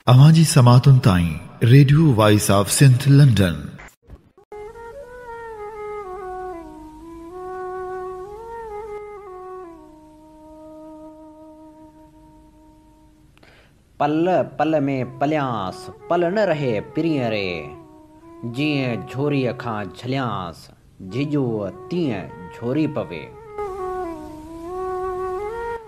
अवाजी समातुन ताई radio voice of Sindh London. पल पल में पलियांस पल न रहे प्रिय रे, जिए झोरी खां झलियांस झिझो तीअं झोरी पवे।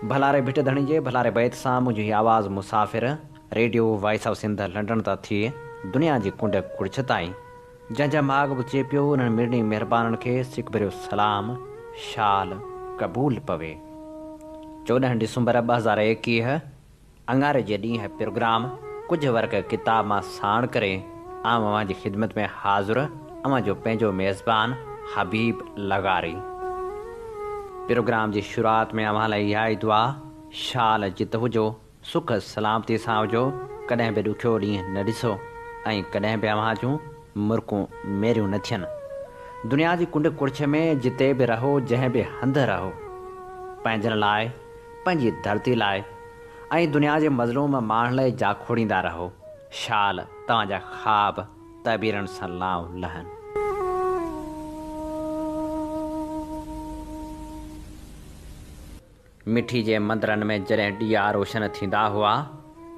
भलारे भिट धणी जे भलारे बैत सां मुंहिंजी आवाज़ मुसाफ़िर radio voice of Sindh London ता थिए दुनिया जी कुंड कुड़छ ताईं। जंहिंजा माॻ बि चए पियो उन्हनि मिड़नी महिरबाननि खे सिक भरियो सलाम शाल क़बूल पवे। 14 डिसंबर 2021 अंगारे जे ॾींहुं प्रोग्राम कुझु वर्क किताब मां साण करे आम अवां जी ख़िदमत में हाज़ुर अवां जो पंहिंजो मेज़बान हबीब लगारी। प्रोग्राम जी शुरूआत में अवां लाइ इहा ई दुआ शाल जित हुजो, सुख सलामती सां हुजो, कॾहिं बि ॾुखियो ॾींहुं न ॾिसो ऐं कॾहिं बि अवां जूं मुर्कूं मेरियूं न थियनि। दुनिया जी कुंड कुड़छ में जिते बि रहो, जंहिं बि हंधि रहो, पंहिंजनि लाइ पंहिंजी धरती लाइ ऐं दुनिया जे मज़लूम माण्हुनि लाइ जाखोड़ींदा रहो। शाल तव्हांजा ख़्वाब तबीरनि सां लाऊं लहनि। मिठी जे मंदरनि में जॾहिं ॾीआ रोशन थींदा हुआ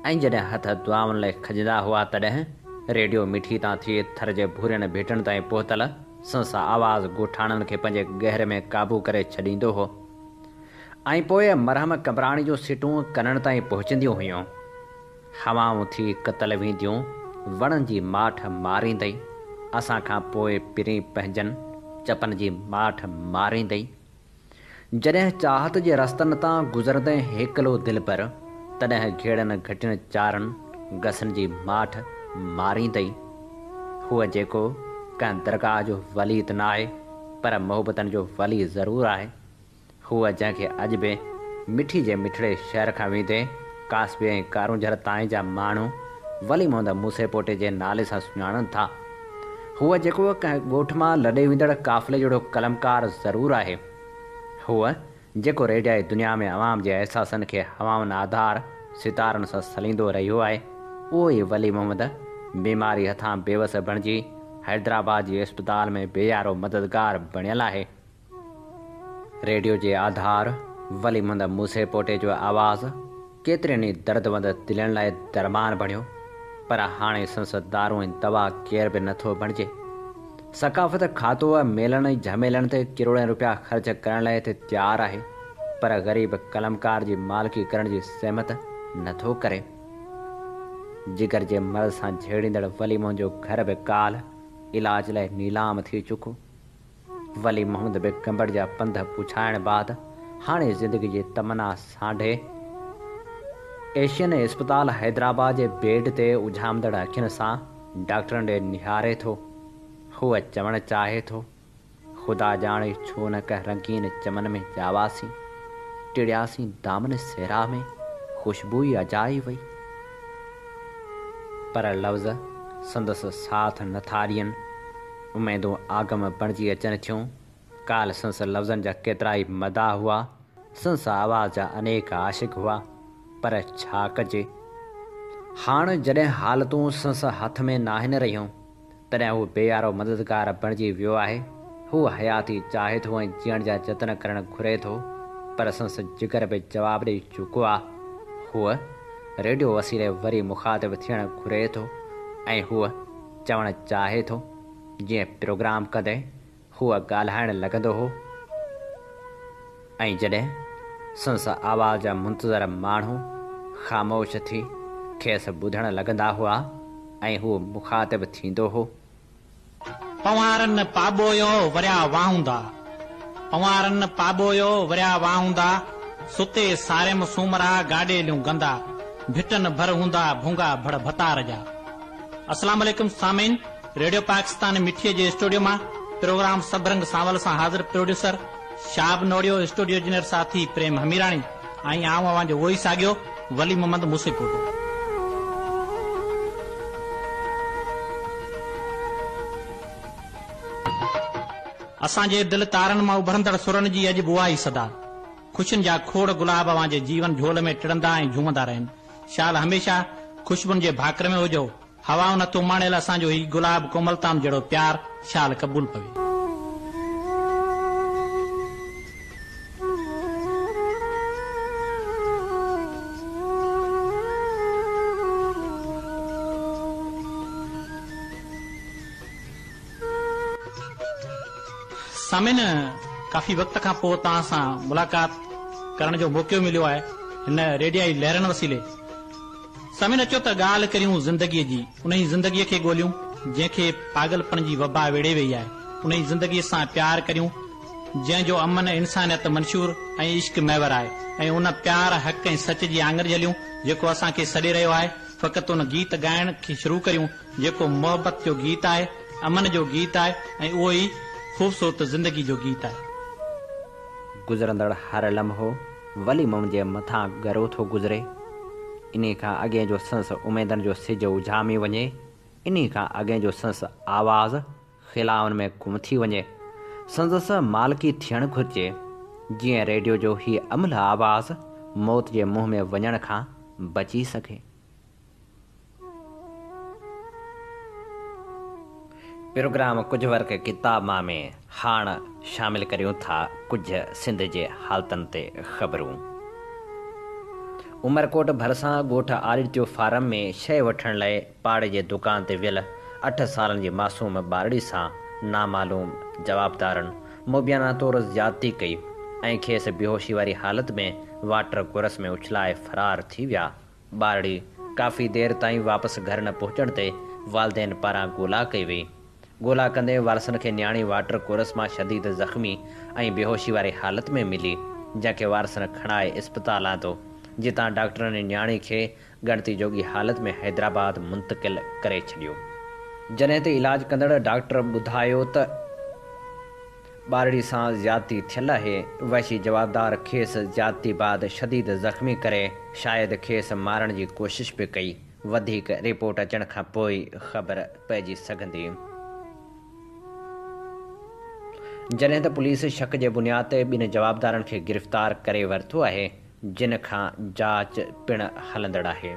ऐं जॾहिं हथ दुआउनि लाइ खजंदा हुआ, तॾहिं रेडियो मिठी तां थिए थर जे भूरियुनि भेटनि ताईं पहुतल संसा आवाज़ ॻोठाणनि खे पंहिंजे गहर में काबू करे छॾींदो हो ऐं पोइ मरहम कबराणी जूं सीटूं कननि ताईं पहुचंदियूं हुयूं। हवाऊं थी कतल वेंदियूं वणनि जी माठ मारींदई, असां खां पोइ पिरी पंहिंजनि चपनि जी माठ मारींदई। जॾहिं चाहत जे रस्तनि तां गुज़रंदे हेकलो दिलि पर, तॾहिं घेड़नि घटियुनि चारनि गसनि जी माठ मारींदई। हूअ जेको कंहिं दरगाह जो वली त न आहे, पर मोहबतनि जो वली ज़रूरु आहे। हूअ जंहिंखे अॼु बि मिठी जे मिठड़े शहर खां वेंदे कासबे ऐं कारूंझर ताईं जा माण्हू वली मोहम्मद मूसे पोटे जे नाले सां सुञाणनि था। हूअ जेको कंहिं ॻोठ मां लॾे वेंदड़ काफ़िले जहिड़ो कलमकार ज़रूरु आहे। हूअ जेको रेडियाई दुनिया में अवाम जे अहसासनि खे हवाउनि आधार सितारनि सां सलींदो रहियो आहे, उहो ई वली मोहम्मद बीमारी हथां बेवस बणिजी हैदराबाद जी अस्पताल में बेयारो मददगार बणियल आहे। रेडियो जे आधार वली मोहम्मद मूसे पोटे जो आवाज़ केतिरनि ई दर्दवंद दिलनि लाइ दरमान बणियो, पर हाणे संसददारूं ऐं दवा केर बि नथो बणिजे। सकाफ़त खातो मेलण ऐं झमेलनि ते किरोड़नि रुपया ख़र्च करण लाइ हिते तयारु आहे, पर ग़रीब कलमकार जी मालिकी करण जी सहमत नथो करे। जिगर जे मर्ज़ सां झेड़ींदड़ वली मोहम्मद जो घर बि काल इलाज लाइ नीलाम थी चुको। वली मोहम्मद बि कंबड़ जा पंध पुछाइण बाद हाणे ज़िंदगी जी तमन्ना सांढे एशियन अस्पताल हैदराबाद जे बेड ते उझामदड़ अखियुनि सां डॉक्टरनि ॾे निहारे थो। हूअ चवणु चाहे थो, ख़ुदा ॼाणे छो न कंहिं रंगीन चमन में जावासीं, टिड़ियासीं दामन सहरा में ख़ुशबू ई अजाई वई। पर लफ़्ज़ संदसि साथ नथा ॾियनि, उमेदूं आगम बणिजी अचनि थियूं। काल संस लफ़्ज़नि जा केतिरा ई मदा हुआ, संस आवाज़ जा अनेक आशिक हुआ, पर छा कजे। हाणे जॾहिं हालतूं संस हथ में नाहिनि रहियूं, तॾहिं हू बेयारो मददगार बणिजी वियो आहे। हू हयाती चाहे थो ऐं जीअण जा जतन करणु घुरे थो, पर संस जिगर बि जवाबु ॾेई चुको आहे। हूअ रेडियो वसीले वरी मुखातिब थियणु घुरे थो ऐं हूअ चवणु चाहे थो जीअं प्रोग्राम कंदे हूअ ॻाल्हाइणु लॻंदो हो, ऐं जॾहिं संस आवाज़ जा मुंतज़र माण्हू ख़ामोश थी खेसि ॿुधणु लॻंदा हुआ ऐं हू मुखातिब थींदो हो। पवारन पाबोयो वरिया वाहूंदा, पवारन पाबोयो वरिया वाहूंदा, सुते सारेम सूमरा गाडेलियूं गंदा, भिटन भर हूंदा भूंगा भड़ भतार जा। अस्सलाम वालेकुम सामीन, रेडियो पाकिस्तान मिठीअ जे स्टूडियो मां प्रोग्राम सबरंग सावल सां हाज़िर प्रोड्यूसर शाब नोड़ियो, स्टूडियो इंजीनियर साथी प्रेम हमीराणी ऐं आऊं अवां जो उहो ई साॻियो वली मोहम्मद मूसे पोटो। असांजे दिल तारनि मां उभरंदड़ सुरनि जी अॼु बुआ ई सदा, खुशियुनि जा खोड़ गुलाब अवां जे जीवन झोल में टिड़ंदा ऐं झूमंदा रहनि। शाल हमेशा ख़ुशबुनि जे भाकर में हुजो, हवाऊं नथो माणियल असांजो ही गुलाब कोमलताम जहिड़ो प्यार शाल क़बूल पवे। सामिन, काफ़ी वक़्त खां पोइ तव्हां सां मुलाक़ात करण जो मौक़ो मिलियो आहे हिन रेडियाई लहरनि वसीले। सामिन, अचो त ॻाल्हि करियूं ज़िंदगीअ जी, उन ई ज़िंदगीअ खे ॻोल्हियूं जंहिंखे पागलपन जी वबा वेड़े वई आहे। उन ई ज़िंदगीअ सां प्यार करियूं जंहिंजो अमन इंसानियत मंशूर ऐं इश्क महवर आहे, ऐं उन प्यार हक़ ऐं सच जी आंगर झलियूं जेको असांखे सॾे रहियो आहे। फ़क़ति उन गीत ॻाइण खे शुरू करियूं जेको मोहबत जो गीत आहे, अमन जो गीत आहे, ऐं उहो ई ख़ूबसूरत ज़िंदगी जो गीत आहे। गुज़रंदड़ हर लम्हो वली मुंहिंजे जे मथां गरो थो गुज़रे, इन खां अॻे जो संस उमेदनि जो सिज उजामी वञे, इन खां अॻे जो संस आवाज़ ख़िलाउनि में गुम थी वञे। संदसि मालिकी थियणु घुरिजे जीअं रेडियो जो हीउ अमल आवाज़ मौत जे मुंहं में वञण खां बची सघे। प्रोग्राम कुझु वर्क किताब मां में हाणे शामिल करियूं था कुझु सिंध जे हालतनि ते ख़बरूं। उमरकोट भरिसां ॻोठ आदित्य फार्म में शइ वठण लाइ पाड़े जे दुकान ते वियल 8 सालनि जी मासूम ॿारड़ी सां नामालूम जवाबदारनि मुबियाना तौरु ज़्यादती कई ऐं खेसि बेहोशी वारी हालत में वाटर कोरस में उछलाए फ़रार थी विया। ॿारड़ी काफ़ी देरि ताईं वापसि घर न पहुचण ते वालदेन पारां ॻोल्हा कई वई। ॻोल्हा कंदे वारसनि खे न्याणी वाटर कोरस मां शदीद ज़ख़्मी ऐं बेहोशी वारी हालत में मिली, जंहिंखे वारसनि खणाए इस्पताल आंदो, जितां डॉक्टरनि न्याणी खे ॻणती जोगी हालत में हैदराबाद मुंतक़िल करे छॾियो। जॾहिं ते इलाज कंदड़ डॉक्टर ॿुधायो त ॿारड़ी सां ज़्यादती थियल आहे। वैशी जवाबदार खेसि ज़्यादती बाद शदीद ज़ख़्मी करे शायदि खेसि मारण जी कोशिश बि कई। वधीक रिपोर्ट अचण खां पोइ ख़बर पइजी सघंदी। जॾहिं त पुलिस शक जे बुनियाद ते ॿिनि जवाबदारनि खे गिरफ़्तार करे वरितो आहे, जिन खां जांच पिणु हलंदड़ आहे।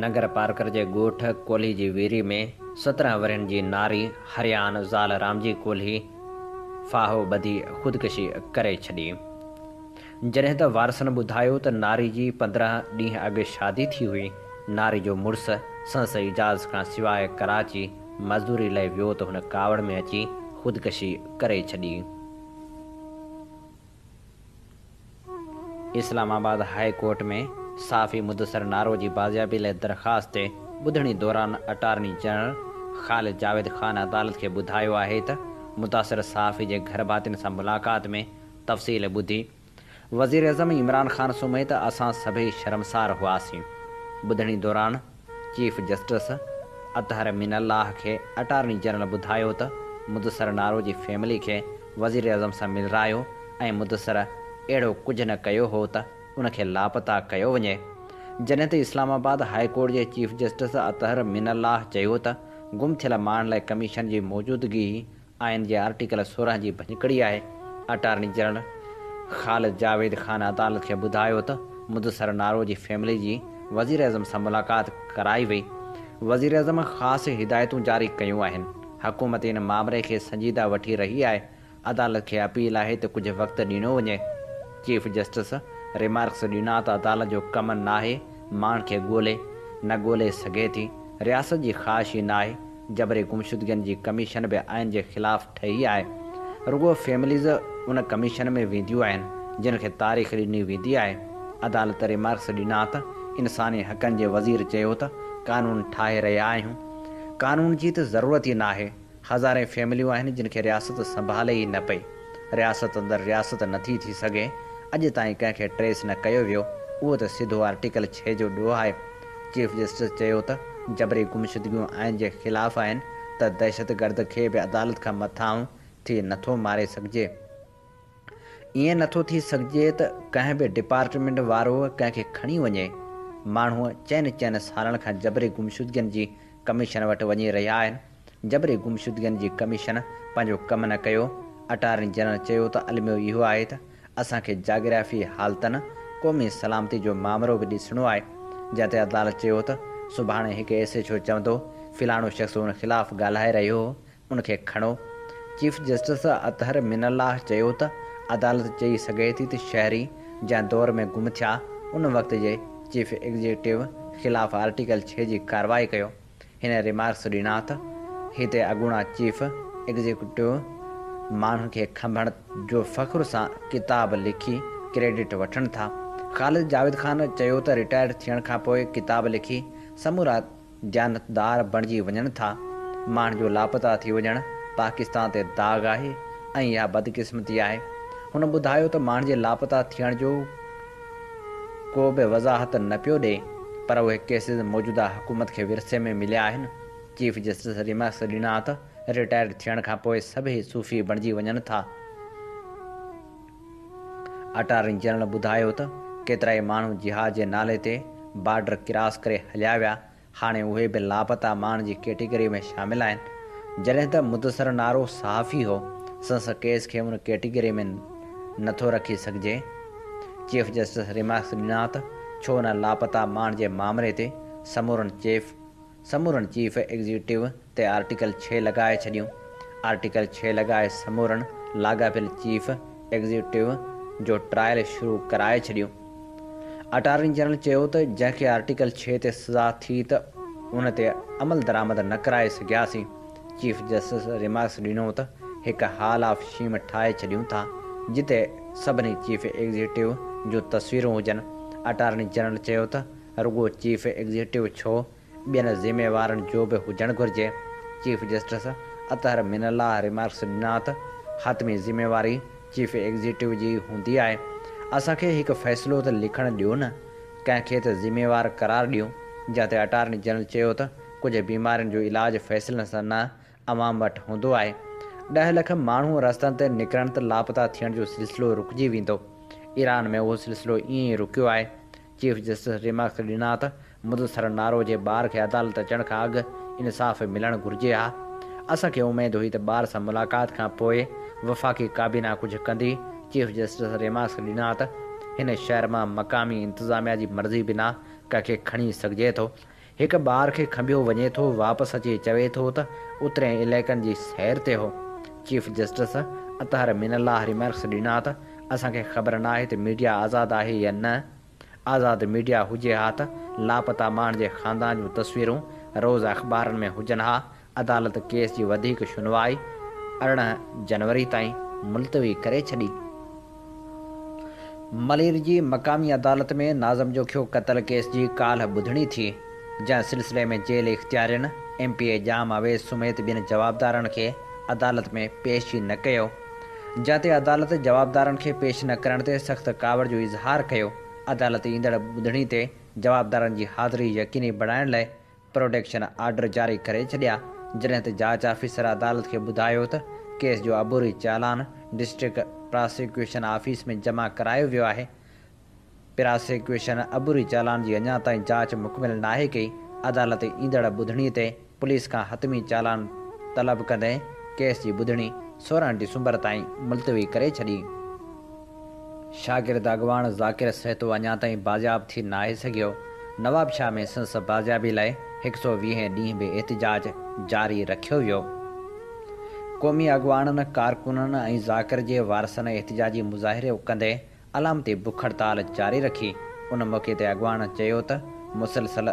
नगर पार्कर जे ॻोठ कोल्ही जी वीरी में 17 वरनि जी नारी हरियान ज़ाल रामजी कोल्ही फाहो ॿधी ख़ुदकुशी करे छॾी। जॾहिं त वारसनि ॿुधायो त नारी जी 15 ॾींहं अॻु शादी थी हुई। नारी जो मुड़ुसु संस इजाज़ खां सवाइ कराची मज़दूरी लाइ वियो त हुन कावड़ में अची ख़ुदकुशी करे छॾी। इस्लामाबाद हाई कोर्ट में साफ़ी मुदसर नारो जी बाज़ियाबी लाइ दरख़्वास्त ते ॿुधणी दौरान अटार्नी जनरल ख़ालिद जावेद ख़ान अदालत खे ॿुधायो आहे त मुतासिर साफ़ी जे घर भातियुनि सां मुलाक़ात में तफ़सील ॿुधी वज़ीर अज़म इमरान ख़ान समेत असां सभई शर्मसार हुआसीं। ॿुधणी दौरान चीफ जस्टिस अतहर मिनल्लाह खे अटार्नी जनरल ॿुधायो त मुदसर नारो जी फैमिली खे वज़ीर अज़म सां मिलरायो ऐं मुदसर अहिड़ो कुझु न कयो हो त उनखे लापता कयो वञे। जॾहिं त इस्लामाबाद हाई कोर्ट जे चीफ जस्टिस अतहर मिनल्लाह चयो त गुम थियल माण्हुनि लाइ कमीशन जी मौजूदगी आइन जे आर्टिकल 16 जी भञकड़ी आहे। अटार्नी जनरल ख़ालिद जावेद ख़ान अदालत खे ॿुधायो त मुदसर नारो जी फैमिली जी वज़ीर अज़म सां मुलाक़ात कराई वई। वज़ीर अज़म ख़ासि हिदायतूं जारी कयूं आहिनि। हुकूमत इन मामले खे संजीदा वठी रही आहे। अदालत खे अपील आहे त कुझु वक़्तु ॾिनो वञे। चीफ जस्टिस रिमार्क्स ॾिना त अदालत जो कमु नाहे माण्हुनि खे ॻोल्हे न ॻोल्हे सघे थी। रियासत जी ख़्वाहिश ई नाहे। जबरी गुमशुदगियुनि जी कमीशन बि आइन जे ख़िलाफ़ ठही आहे। रुगो फैमिलीज़ उन कमीशन में वेंदियूं आहिनि जिन खे तारीख़ ॾिनी वेंदी आहे। अदालत रिमार्क्स ॾिना त इंसानी हक़नि जे वज़ीर चयो त कानून ठाहे रहिया आहियूं। कानून जी त ज़रूरत ई नाहे। हज़ारे फैमिलियूं आहिनि जिन खे रियासत संभाले ई न पई। रियासत अंदरि रियासत नथी थी सघे। अॼु ताईं कंहिंखे ट्रेस न कयो वियो। उहो त सिधो आर्टिकल 6 जो ॾोह आहे। चीफ जस्टिस चयो त जबरी गुमशुदगियूं आइन जे ख़िलाफ़ आहिनि त दहशतगर्द खे बि अदालत खां मथां थी नथो मारे सघिजे। ईअं नथो थी सघिजे त कंहिं बि डिपार्टमेंट वारो कंहिंखे खणी वञे। माण्हू चइनि सालनि खां जबरी गुमशुदगियुनि जी कमीशन वटि वञी रहिया आहिनि। जबरी गुमशुदगियुनि जी कमीशन पंहिंजो कमु न कयो। अटार्नी जनरल चयो त अलमियो इहो आहे त असांखे जाग्राफ़ी हालतनि क़ौमी सलामती जो मामिलो बि ॾिसणो आहे। जिते अदालत चयो त सुभाणे हिकु SHO चवंदो फ़िलाणो शख़्स उन ख़िलाफ़ु ॻाल्हाए रहियो हो, उनखे खणो। चीफ जस्टिस अतहर मिनल्लाह चयो त अदालत चई सघे थी त शहरी जंहिं दौर में गुम थिया उन वक़्त जे चीफ एग्जीक्यूटिव ख़िलाफ़ु आर्टिकल 6 जी कार्रवाई कयो। हिन रिमार्क्स ॾिना त हिते अॻूणा चीफ एग्जीक्यूटिव माण्हुनि खे खंभण जो फ़ख्र सां किताब लिखी क्रेडिट वठनि था। ख़ालिद जावेद ख़ान चयो त रिटायर थियण खां पोइ किताब लिखी समूरा जानतदार बणिजी वञनि था। माण्हू जो लापता थी वञणु पाकिस्तान ते दाग़ आहे ऐं इहा बदकिस्मती आहे। हुन ॿुधायो त माण्हू जे लापता थियण जो को बि वज़ाहत न पियो ॾिए, पर उहे केसिस मौजूदा हुकूमत खे विरसे में मिलिया आहिनि। चीफ जस्टिस रिमार्क्स ॾिना त रिटायर थियण खां पोइ सभई सूफ़ी बणिजी वञनि था। अटार्नी जनरल ॿुधायो त केतिरा ई माण्हू जिहाद जे नाले ते बॉर्डर क्रॉस करे हलिया विया, हाणे उहे बि लापता माण्हुनि जी कैटेगरी में शामिल आहिनि। जॾहिं त मुदसर नारो सहाफ़ी हो, संस केस खे उन कैटेगरी में नथो रखी सघिजे। चीफ जस्टिस रिमार्क्स ॾिना त छो न लापता माण्हुनि जे मामले ते समूरनि चीफ एग्जीक्यूटिव ते आर्टिकल 6 लॻाए छॾियूं। आर्टिकल 6 लॻाए समूरनि लाॻापियल चीफ एग्जीक्यूटिव जो ट्रायल शुरू कराए छॾियूं। अटार्नी जनरल चयो त जंहिंखे आर्टिकल 6 ते सज़ा थी त उन ते अमल दरामद न कराए सघियासीं। चीफ जस्टिस रिमार्क्स ॾिनो त हिकु हाल ऑफ शेम ठाहे छॾियूं था जिते सभिनी चीफ एग्जीक्यूटिव जूं तस्वीरूं हुजनि। अटार्नी जनरल चयो त रुॻो चीफ एग्जीक्यूटिव छो, ॿियनि ज़िम्मेवारनि जो बि हुजणु घुरिजे। Chief justice Athar Minallah remarks ॾिना त हतमी ज़िम्मेवारी चीफ एग्जीक्यूटिव जी हूंदी आहे। असांखे हिकु फ़ैसिलो त लिखणु ॾियो न, कंहिंखे त ज़िम्मेवार करार ॾियूं। जिते अटार्नी जनरल चयो त कुझु बीमारियुनि जो इलाजु फ़ैसिलनि सां न अवाम वटि हूंदो आहे। 10 लख माण्हू रस्तनि ते निकिरनि त लापता थियण जो सिलसिलो रुकिजी वेंदो। ईरान में उहो सिलसिलो ईअं ई रुकियो आहे। चीफ जस्टिस रिमार्क्स ॾिना त मुदसर नारो जे ॿार खे अदालत अचण खां अॻु इंसाफ़ मिलणु घुरिजे हा। असांखे उमेद हुई त ॿार सां मुलाक़ात खां पोइ वफ़ाक़ी काबीना कुझु कंदी। चीफ जस्टिस रिमार्क्स ॾिना त हिन शहर मां मक़ामी इंतिज़ामिया जी मर्ज़ी बिना कंहिंखे खणी सघिजे थो। हिकु ॿार खे खंभियो वञे थो, वापसि अची चवे थो त उतरे इलाइक़नि जी सैर ते हो। Chief justice Athar Minallah remarks ॾिना त असांखे ख़बर न आहे त मीडिया आज़ादु आहे या न। आज़ादु मीडिया हुजे हा त लापता माण्हुनि जे ख़ानदान जूं तस्वीरूं रोज़ अख़बारनि में हुजनि हा। अदालत केस जी वधीक सुनवाई 18 जनवरी ताईं मुलतवी करे छॾी। मलीर जी मक़ामी अदालत में नाज़म जोखियो क़त्ल केस जी काल्ह ॿुधणी थी, जंहिं सिलसिले में जेल इख़्तियारियुनि MPA जाम अवेज़ समेत ॿियनि जवाबदारनि खे अदालत में पेश न कयो। जिते अदालत जवाबदारनि खे पेश न करण ते सख़्त कावड़ जो इज़हार कयो। अदालत ईंदड़ ॿुधणी ते जवाबदारनि जी हाज़िरी यकीनी बणाइण लाइ प्रोटेक्शन आर्डर जारी करे छॾिया। जॾहिं त जांच ऑफिसर अदालत खे ॿुधायो त केस जो अबूरी चालान डिस्ट्रिक्ट प्रोसिक्यूशन ऑफिस में जमा करायो वियो आहे। प्रोसिक्यूशन अबूरी चालान जी अञा ताईं जांच मुकमिल नाहे कई। अदालत ईंदड़ ॿुधणी ते पुलिस खां हतमी चालान तलब कंदे केस जी ॿुधणी 16 डिसंबर ताईं मुलतवी करे छॾी। शागिर्द अॻवान ज़ाकिर सहतो अञा ताईं बाज़ियाब थी नाहे सघियो। नवाबशाह में संस बाज़ियाबी लाइ 120 ॾींहं बि एहतिजाज जारी रखियो वियो। क़ौमी अॻवाननि, कारकुननि ऐं ज़ाकिर जे वारसनि एहतिजाजी मुज़ाहिरे कंदे अलामती बुख हड़ताल जारी रखी। उन मौक़े ते अॻवान चयो त मुसलसल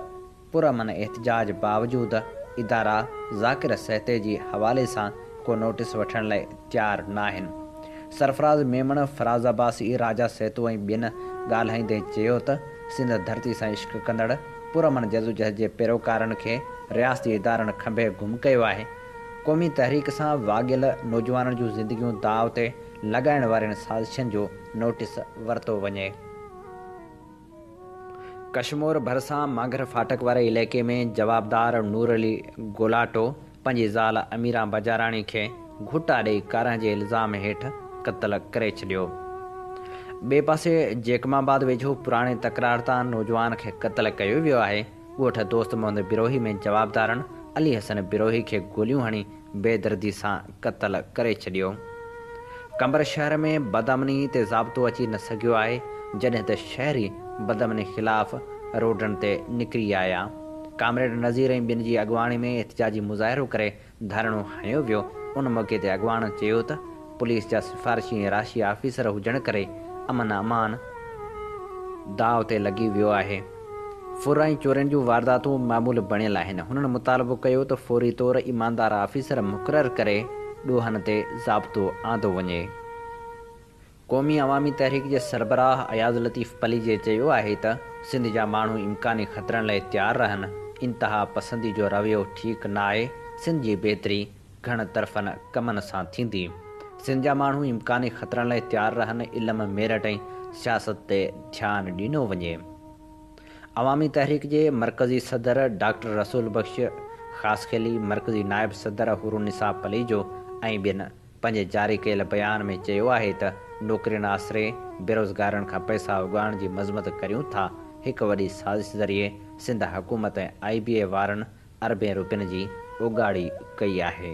पुरअमन एहतिजाज बावजूदि इदारा ज़ाकिर सहते जी हवाले सां को नोटिस वठण लाइ तयारु न आहिनि। सरफराज़ मेमण, फराज़ अब्बासी, राजा सहतो ऐं ॿियनि ॻाल्हाईंदे चयो त सिंध धरती सां इश्क कंदड़ पुरअमन जदोजहद जे पैरोकारनि खे रियासती इदारनि खंभे गुम कयो आहे। क़ौमी तहरीक सां वाॻियल नौजवाननि जूं ज़िंदगियूं दाव ते लॻाइण वारनि साज़िशनि जो नोटिस वरितो वञे। कश्मीर भरिसां मांगर फाटक वारे इलाइक़े में जवाबदार नूर अली गोलाटो पंहिंजी ज़ाल अमीरा बजाराणी खे घुटा ॾेई कारां जे इल्ज़ाम हेठि क़त्ल करे छॾियो। ॿिए पासे जेकमाबाद वेझो पुराणे तकरार तां नौजवान खे क़त्ल कयो वियो आहे। ॻोठ दोस्त मोहम्मद बिरोही में जवाबदारनि अली हसन बिरोही खे गोलियूं हणी बेदर्दी सां क़त्ल करे छॾियो। कंबर शहर में बदअमनी ते ज़ाब्तो अची न सघियो आहे, जॾहिं त शहरी बदअमनी ख़िलाफ़ रोडनि ते निकिरी आया। कामरेड नज़ीर ऐं ॿिनि जी अॻुवाणी में एहतिजाजी मुज़ाहिरो करे धरणो हयो वियो। उन मौक़े ते अॻुवाण चयो त पुलिस जा सिफ़ारिशी ऐं राशी ऑफिसर हुजण करे अमन अमान दाव ते लॻी वियो आहे। फुर ऐं चोरियुनि जूं वारदातूं मामूल बणियल आहिनि। हुननि मुतालबो कयो त फौरी तौरु ईमानदार ऑफिसर मुक़ररु करे ॾोहनि ते ज़ाब्तो आंदो वञे। क़ौमी अवामी तहरीक जे सरबराह अयाज़ लतीफ़ पलीजे चयो आहे त सिंध जा माण्हू इम्कानी ख़तरनि लाइ तयारु रहनि। इंतिहा पसंदी जो रवैयो ठीकु न आहे। सिंध जी बहितरी घणनि तरफ़नि कमनि सां थींदी। सिंध जा माण्हू इम्कानी ख़तरनि लाइ तयारु रहनि। इल्म मेरठ ऐं सियासत ते ध्यानु ॾिनो वञे। अवामी तहरीक जे मरकज़ी सदर डॉक्टर रसूल बख्श ख़ासखेली, मरकज़ी नायब सदर हुरुनिसा पलीजो ऐं ॿियनि पंहिंजे जारी कयल बयान में चयो आहे त नौकरियुनि आसिरे बेरोज़गारनि खां पैसा उगाइण जी मज़मत करियूं था। हिकु वॾी साज़िश ज़रिए सिंध हुकूमत ऐं IBA वारनि अरबें रुपयनि जी उगाड़ी कई आहे।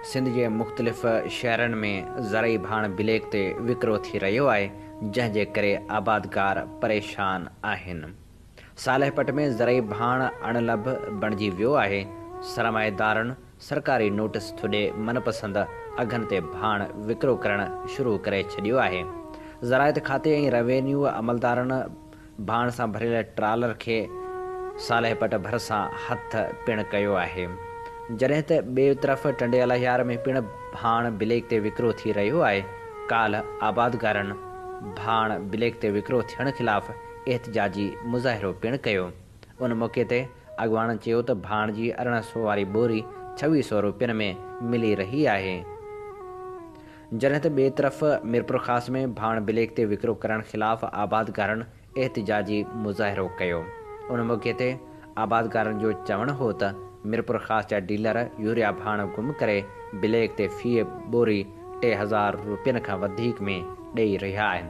सिंध जे मुख़्तलिफ़ शहरनि में ज़रई भाण ब्लैक ते विकिरो थी रहियो आहे, जंहिंजे करे आबादगार परेशान आहिनि। सालेहपट में ज़रई भाण अणलभ बणिजी वियो आहे। सरमाएदारनि सरकारी नोटिस थुॾे मनपसंद अघनि ते भाण विकिरो करणु शुरू करे छॾियो आहे। ज़राइत खाते ऐं रेवेन्यू अमलदारनि भाण सां भरियल ट्रालर खे सालेहपट भरिसां हथ पिणु कयो आहे। जॾहिं त ॿिए तरफ़ टंडियल हियार में पिणु भाण ब्लैक ते विकिरो थी रहियो आहे। काल्ह आबादगारनि भाण ब्लैक ते विकिरो थियण ख़िलाफ़ एहतिजाजी मुज़ाहिरो पिणु कयो। उन मौक़े ते अॻुवाणनि चयो त भाण जी 1800 वारी बोरी 2600 रुपयनि में मिली रही आहे। जॾहिं त ॿिए तरफ़ मीरपुर ख़ास में भाण ब्लैक ते विकिरो करण ख़िलाफ़ आबादगारनि एहतिजाजी मुज़ाहिरो कयो। उन मौक़े ते आबादगारनि जो चवणु हो त मीरपुर ख़ास जा डीलर यूरिया भाण गुम करे ब्लैक ते फी बोरी 3000 रुपयनि खां वधीक में ॾेई रहिया आहिनि।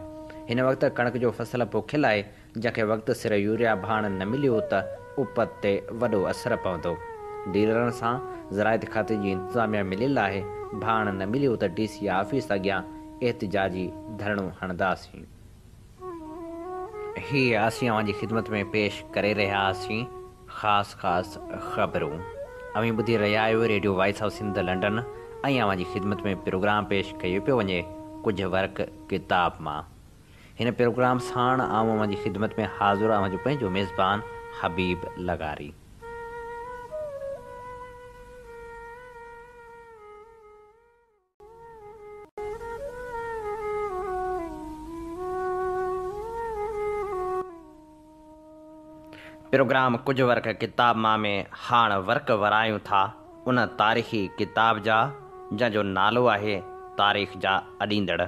हिन वक़्तु कणिक जो फसल पोखियल आहे, जंहिंखे वक़्तु सिर यूरिया भाण न मिलियो त उपत ते वॾो असरु पवंदो। डीलरनि सां ज़राइत खाते जी इंतिज़ामिया मिलियल आहे। भाण न मिलियो त DC ऑफिस अॻियां एहतिजाजी धरणो हणंदासीं। हीअ असीं अव्हांजी ख़िदमत में पेश करे रहिया हुआसीं ख़ासि ख़बरूं। अव्हीं ॿुधी रहिया आहियो radio voice of Sindh London ऐं अव्हांजी ख़िदमत में प्रोग्राम पेश कयो पियो वञे कुझु वर्क किताब मां। हिन प्रोग्राम सां अव्हांजी ख़िदमत में हाज़िर अव्हांजो पंहिंजो मेज़बान हबीब लगारी। प्रोग्राम कुझु वर्क किताब मां में हाणे वर्क वरायूं था उन तारीख़ी किताब जा जंहिंजो नालो आहे तारीख़ जा अॾींदड़,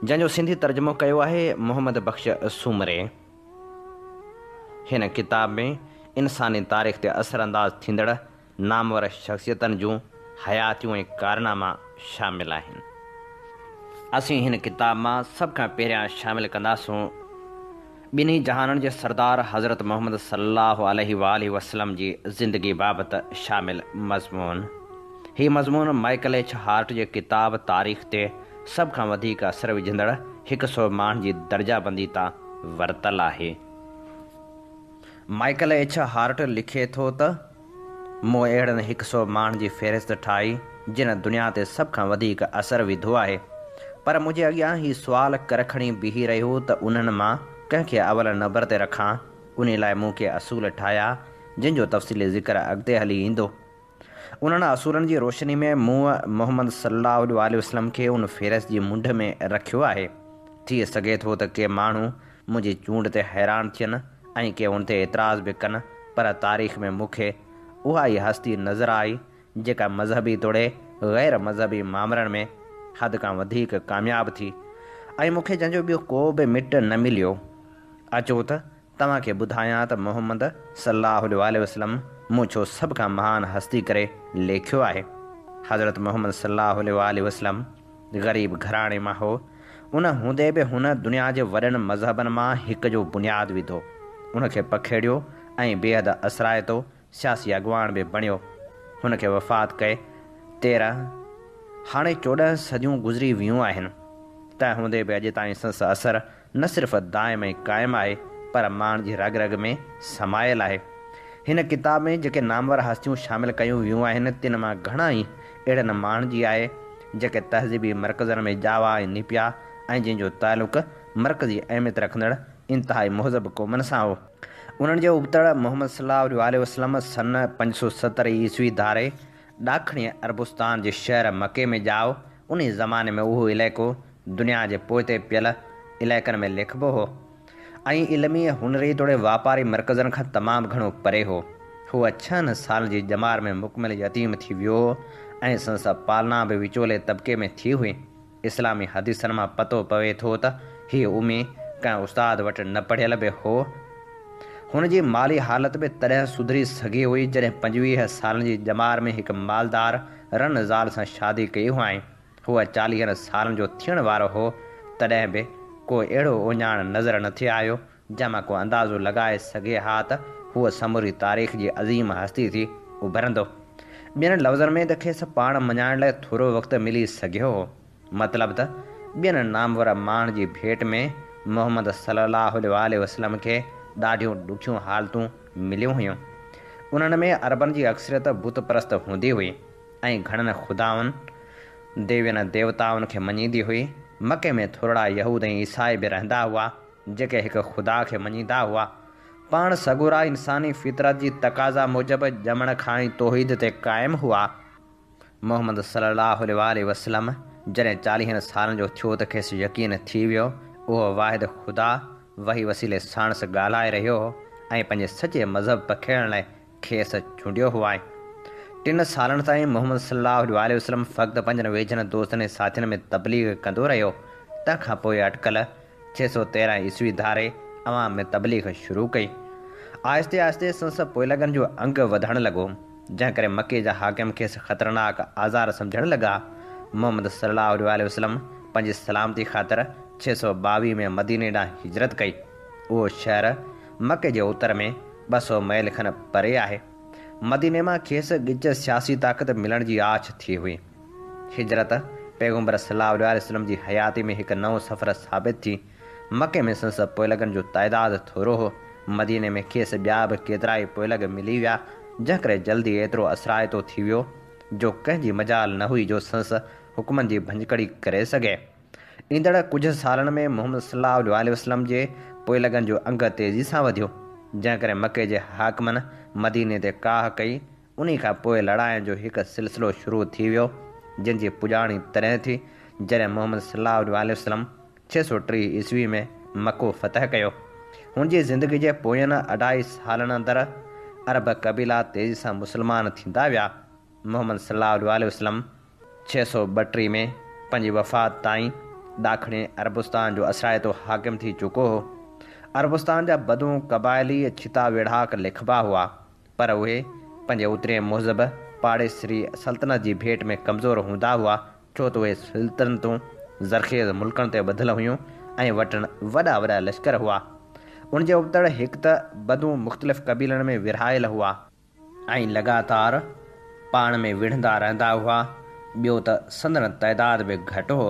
जंहिंजो सिंधी तर्जुमो कयो आहे मोहम्मद बख़्श सूमरे। हिन किताब में इंसानी तारीख़ ते असरअंदाज़ थींदड़ नामवर शख़्सियतनि जूं हयातियूं ऐं कारनामा शामिल आहिनि। असीं हिन किताब मां सभ खां पहिरियां शामिल कंदासूं ॿिन्ही जहाननि जे सरदार हज़रत मोहम्मद सल्लल्लाहु अलैहि वसल्लम जी ज़िंदगी बाबति शामिल मज़मून। हीउ मज़मून माइकल एच हार्ट जे किताब तारीख़ ते सभ खां वधीक असर विझंदड़ 100 माण्हुनि जी दर्जाबंदी तां वरितल आहे। माइकल एच हार्ट लिखे थो त मूं अहिड़नि 100 माण्हुनि जी फ़हिरिस्त ठाही जिन दुनिया ते सभ खां वधीक असर विधो आहे, पर मुंहिंजे अॻियां हीउ सुवाल कर खणी बीही रहियो त उन्हनि मां कंहिंखे अवल नंबर ते रखां। उन लाइ मूं के असूल ठाहिया जिन जो तफ़सीली ज़िक्र अॻिते हली ईंदो। उन्हनि असूलनि जी रोशनी में मूं मोहम्मद सल्लल्लाहु अलैहि वसल्लम खे उन फ़हिरिस्त जी मुंड में रखियो आहे। थी सघे थो त के माण्हू मुंहिंजी चूंड ते हैरान थियनि ऐं के उन ते एतिराज़ बि कनि, पर तारीख़ में मूंखे उहा ई हस्ती नज़र आई जेका मज़हबी तोड़े ग़ैर मज़हबी मामलनि में हद खां वधीक कामयाबु थी ऐं मूंखे जंहिंजो ॿियो को बि मिट न मिलियो। अचो त तव्हांखे ॿुधायां त मोहम्मद सल्लल्लाहु अलैहि वसल्लम मूं छो सभ खां महान हस्ती करे लेखियो आहे। हज़रत मोहम्मद सल्लल्लाहु अलैहि वसल्लम ग़रीब घराणे मां हो। उन हूंदे बि हुन दुनिया जे वॾनि मज़हबनि मां हिक जो बुनियादु विधो, उनखे पखेड़ियो ऐं बेहद असराइतो सियासी अॻुवान बि बणियो। हुनखे वफ़ात कए 13 हाणे 14 सदियूं गुज़री वियूं आहिनि। तंहिं हूंदे बि अॼु ताईं संस असरु न सिर्फ़ु दाइम ऐं क़ाइमु आहे, पर माण्हुनि जी रग रग में समायल आहे। हिन किताब में जेके नामवर हस्तियूं शामिल कयूं वियूं आहिनि तिन मां घणा ई अहिड़नि माण्हुनि जी आहे जेके तहज़ीबी मर्कज़नि में जावा ऐं निपिया ऐं जंहिंजो तालुक़ु मर्कज़ी अहमियत रखंदड़ इंतिहाई मुहज़ब क़ौमनि सां हो। उन्हनि जो उबतड़ मोहम्मद सल्लल्लाहु अलैहि वसल्लम सन 570 ईस्वी धारे ॾाखिणी अरबुस्तान जे शहर मके में ॼाओ। उन ज़माने में उहो इलाइक़ो दुनिया जे पोइते पियल इलाइक़नि में लिखिबो हो ऐं इल्मी हुनरी तोड़े वापारी मर्कज़नि खां तमामु घणो परे हो। हूअ 6 सालनि जी जमार में मुकमिल यतीम थी वियो हो ऐं संसा पालना बि विचोले तबिके में थी हुई। इस्लामी हदीसनि मां पतो पवे थो त हीअ उमी कंहिं उस्ताद वटि न पढ़ियल बि हो। हुन जी माली हालत बि तॾहिं सुधरी सघी हुई जॾहिं 25 सालनि जी जमार में हिकु मालदार रन ज़ाल सां शादी कई हुआईं। हूअ 40 सालनि जो थियण वारो हो तॾहिं बि को अहिड़ो ओञाण नज़र न थे आयो जंहिंमां को अंदाज़ो लॻाए सघे हा त हूअ समूरी तारीख़ जी अज़ीम हस्ती थी उभरंदो। ॿियनि लफ़्ज़नि में त खेसि पाण मञाइण लाइ थोरो वक़्तु मिली सघियो हो। मतिलबु त ॿियनि नामवर माण्हुनि जी भेट में मोहम्मद सल्लल्लाहु अलैहि वसल्लम खे ॾाढियूं ॾुखियूं हालतूं मिलियूं हुयूं। उन्हनि में अरबनि जी अक्सरियत बुत परस्त हूंदी हुई ऐं घणनि ख़ुदाउनि देवियनि देवताउनि खे मञींदी हुई। मके में थोरा यहूद ऐं ईसाई बि रहंदा हुआ जेके हिकु ख़ुदा खे मञींदा हुआ। पाण सगुरा इंसानी फितरत जी तक़ाज़ा मूजिबि ॼमण खां ई तौहीद ते क़ाइमु हुआ। मोहम्मद सल्लल्लाहु अलैहि वसल्लम जॾहिं 40 सालनि जो थियो त खेसि यकीन थी वियो उहो वाहिद ख़ुदा वही वसीले साणसि ॻाल्हाए रहियो हो ऐं पंहिंजे सचे मज़हब पखेड़ण लाइ खेसि चूंडियो हुआ। 3 सालनि ताईं मोहम्मद सल्लल्लाहु अलैहि वसल्लम फ़क़्ति पंहिंजनि वेझनि दोस्तनि ऐं साथियुनि में तबलीग कंदो रहियो। तंहिंखां पोइ अटकल 613 ईस्वी धारे अवाम में तबलीग शुरू कई। आहिस्ते आहिस्ते संसद पोइलगनि जो अंग वधणु लॻो जंहिं करे मके जा हाकिम खेसि ख़तरनाक आज़ार सम्झणु लॻा। मोहम्मद सल्लल्लाहु अलैहि वसल्लम पंहिंजी सलामती ख़ातिर 622 में मदीने ॾांहुं हिजरत कई। उहो शहर मके जे उत्तर में 200 मैल खनि परे आहे। मदीने मां खेसि ॻिच सियासी ताक़त मिलण जी आछ थी हुई। हिजरत पैगम्बर सल्लल्लाहु अलैहि वसल्लम जी हयाती में हिकु नओं सफ़र साबित थी। मके में संसद पोइलगनि जो तइदादु थोरो हो। मदीने में खेसि ॿिया बि केतिरा ई पोइलग मिली विया जंहिं करे जल्दी एतिरो असराइतो थी वियो जो कंहिंजी मजाल न हुई जो संस हुकुमनि जी भंजकड़ी करे सघे। ईंदड़ कुझु सालनि में मोहम्मद सल्लल्लाहु अलैहि वसल्लम जे पोइलगनि जो अंग तेज़ी सां वधियो जंहिं करे मके जे हाकिमनि मदीने ते काह कई। उन खां पोइ लड़ाइनि जो हिकु सिलसिलो शुरू थी वियो जंहिंजी पुॼाणी तॾहिं थी जॾहिं मोहम्मद सल्लल्लाहु अलैहि वसल्लम 603 ईस्वी में मको फ़तह कयो। हुन जी ज़िंदगी जे पोयनि 2.5 सालनि अंदरि अरब क़बीला तेज़ी सां मुस्लमान थींदा विया। मोहम्मद सल्लल्लाहु अलैहि वसल्लम 632 में पंहिंजी वफ़ात ताईं ॾाखिणी अरबुस्तान जो असराइतो हाकिम थी चुको हो। अरबुस्तान जा बदू क़बाइली छिता वेढ़ाक लिखबा हुआ पर उहे पंहिंजे उतरे मुहज़ब पाड़ेसरी सल्तनत जी भेट में कमज़ोर हूंदा हुआ छो त उहे सल्तनतूं ज़रख़ेज़ मुल्कनि ते ॿधियल हुयूं ऐं वटि वॾा वॾा लश्कर हुआ। उन जे उबतड़ हिकु त बदू मुख़्तलिफ़ क़बीलनि में विरहायल हुआ ऐं लगातार पाण में विढ़ंदा रहंदा हुआ। ॿियो त संदन तइदाद बि घटि हो।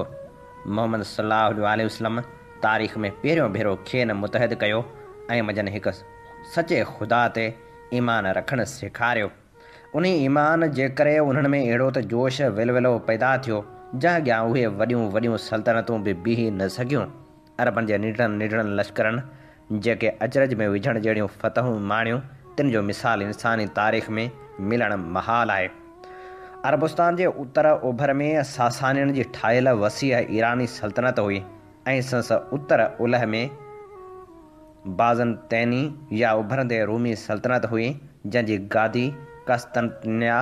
मोहम्मद सल्लल्लाहु अलैहि वसल्लम तारीख़ में पहिरियों भेरो खेनि मुतहद कयो ऐं मजन हिकु सचे ख़ुदा ते ईमान रखणु सेखारियो। उन ईमान जे करे उन्हनि में अहिड़ो त जोश विलविलो पैदा थियो जंहिं अॻियां उहे वॾियूं वॾियूं सल्तनतूं बि बीह न सघियूं। अरबनि जे निडरनि निडरनि लश्करनि जेके अजरज में विझण जहिड़ियूं फ़तहूं माणियूं तिन जो मिसाल इंसानी तारीख़ में मिलणु महाल आहे। अरबुस्तान जे उत्तर ओभर में सासानियुनि जी ठाहियल वसीअ ईरानी सल्तनत हुई ऐं संस उत्तर उलह में बाज़नतैनी या उभरंदे रूमी सल्तनत हुई जंहिंजी गादी कस्तंतनिया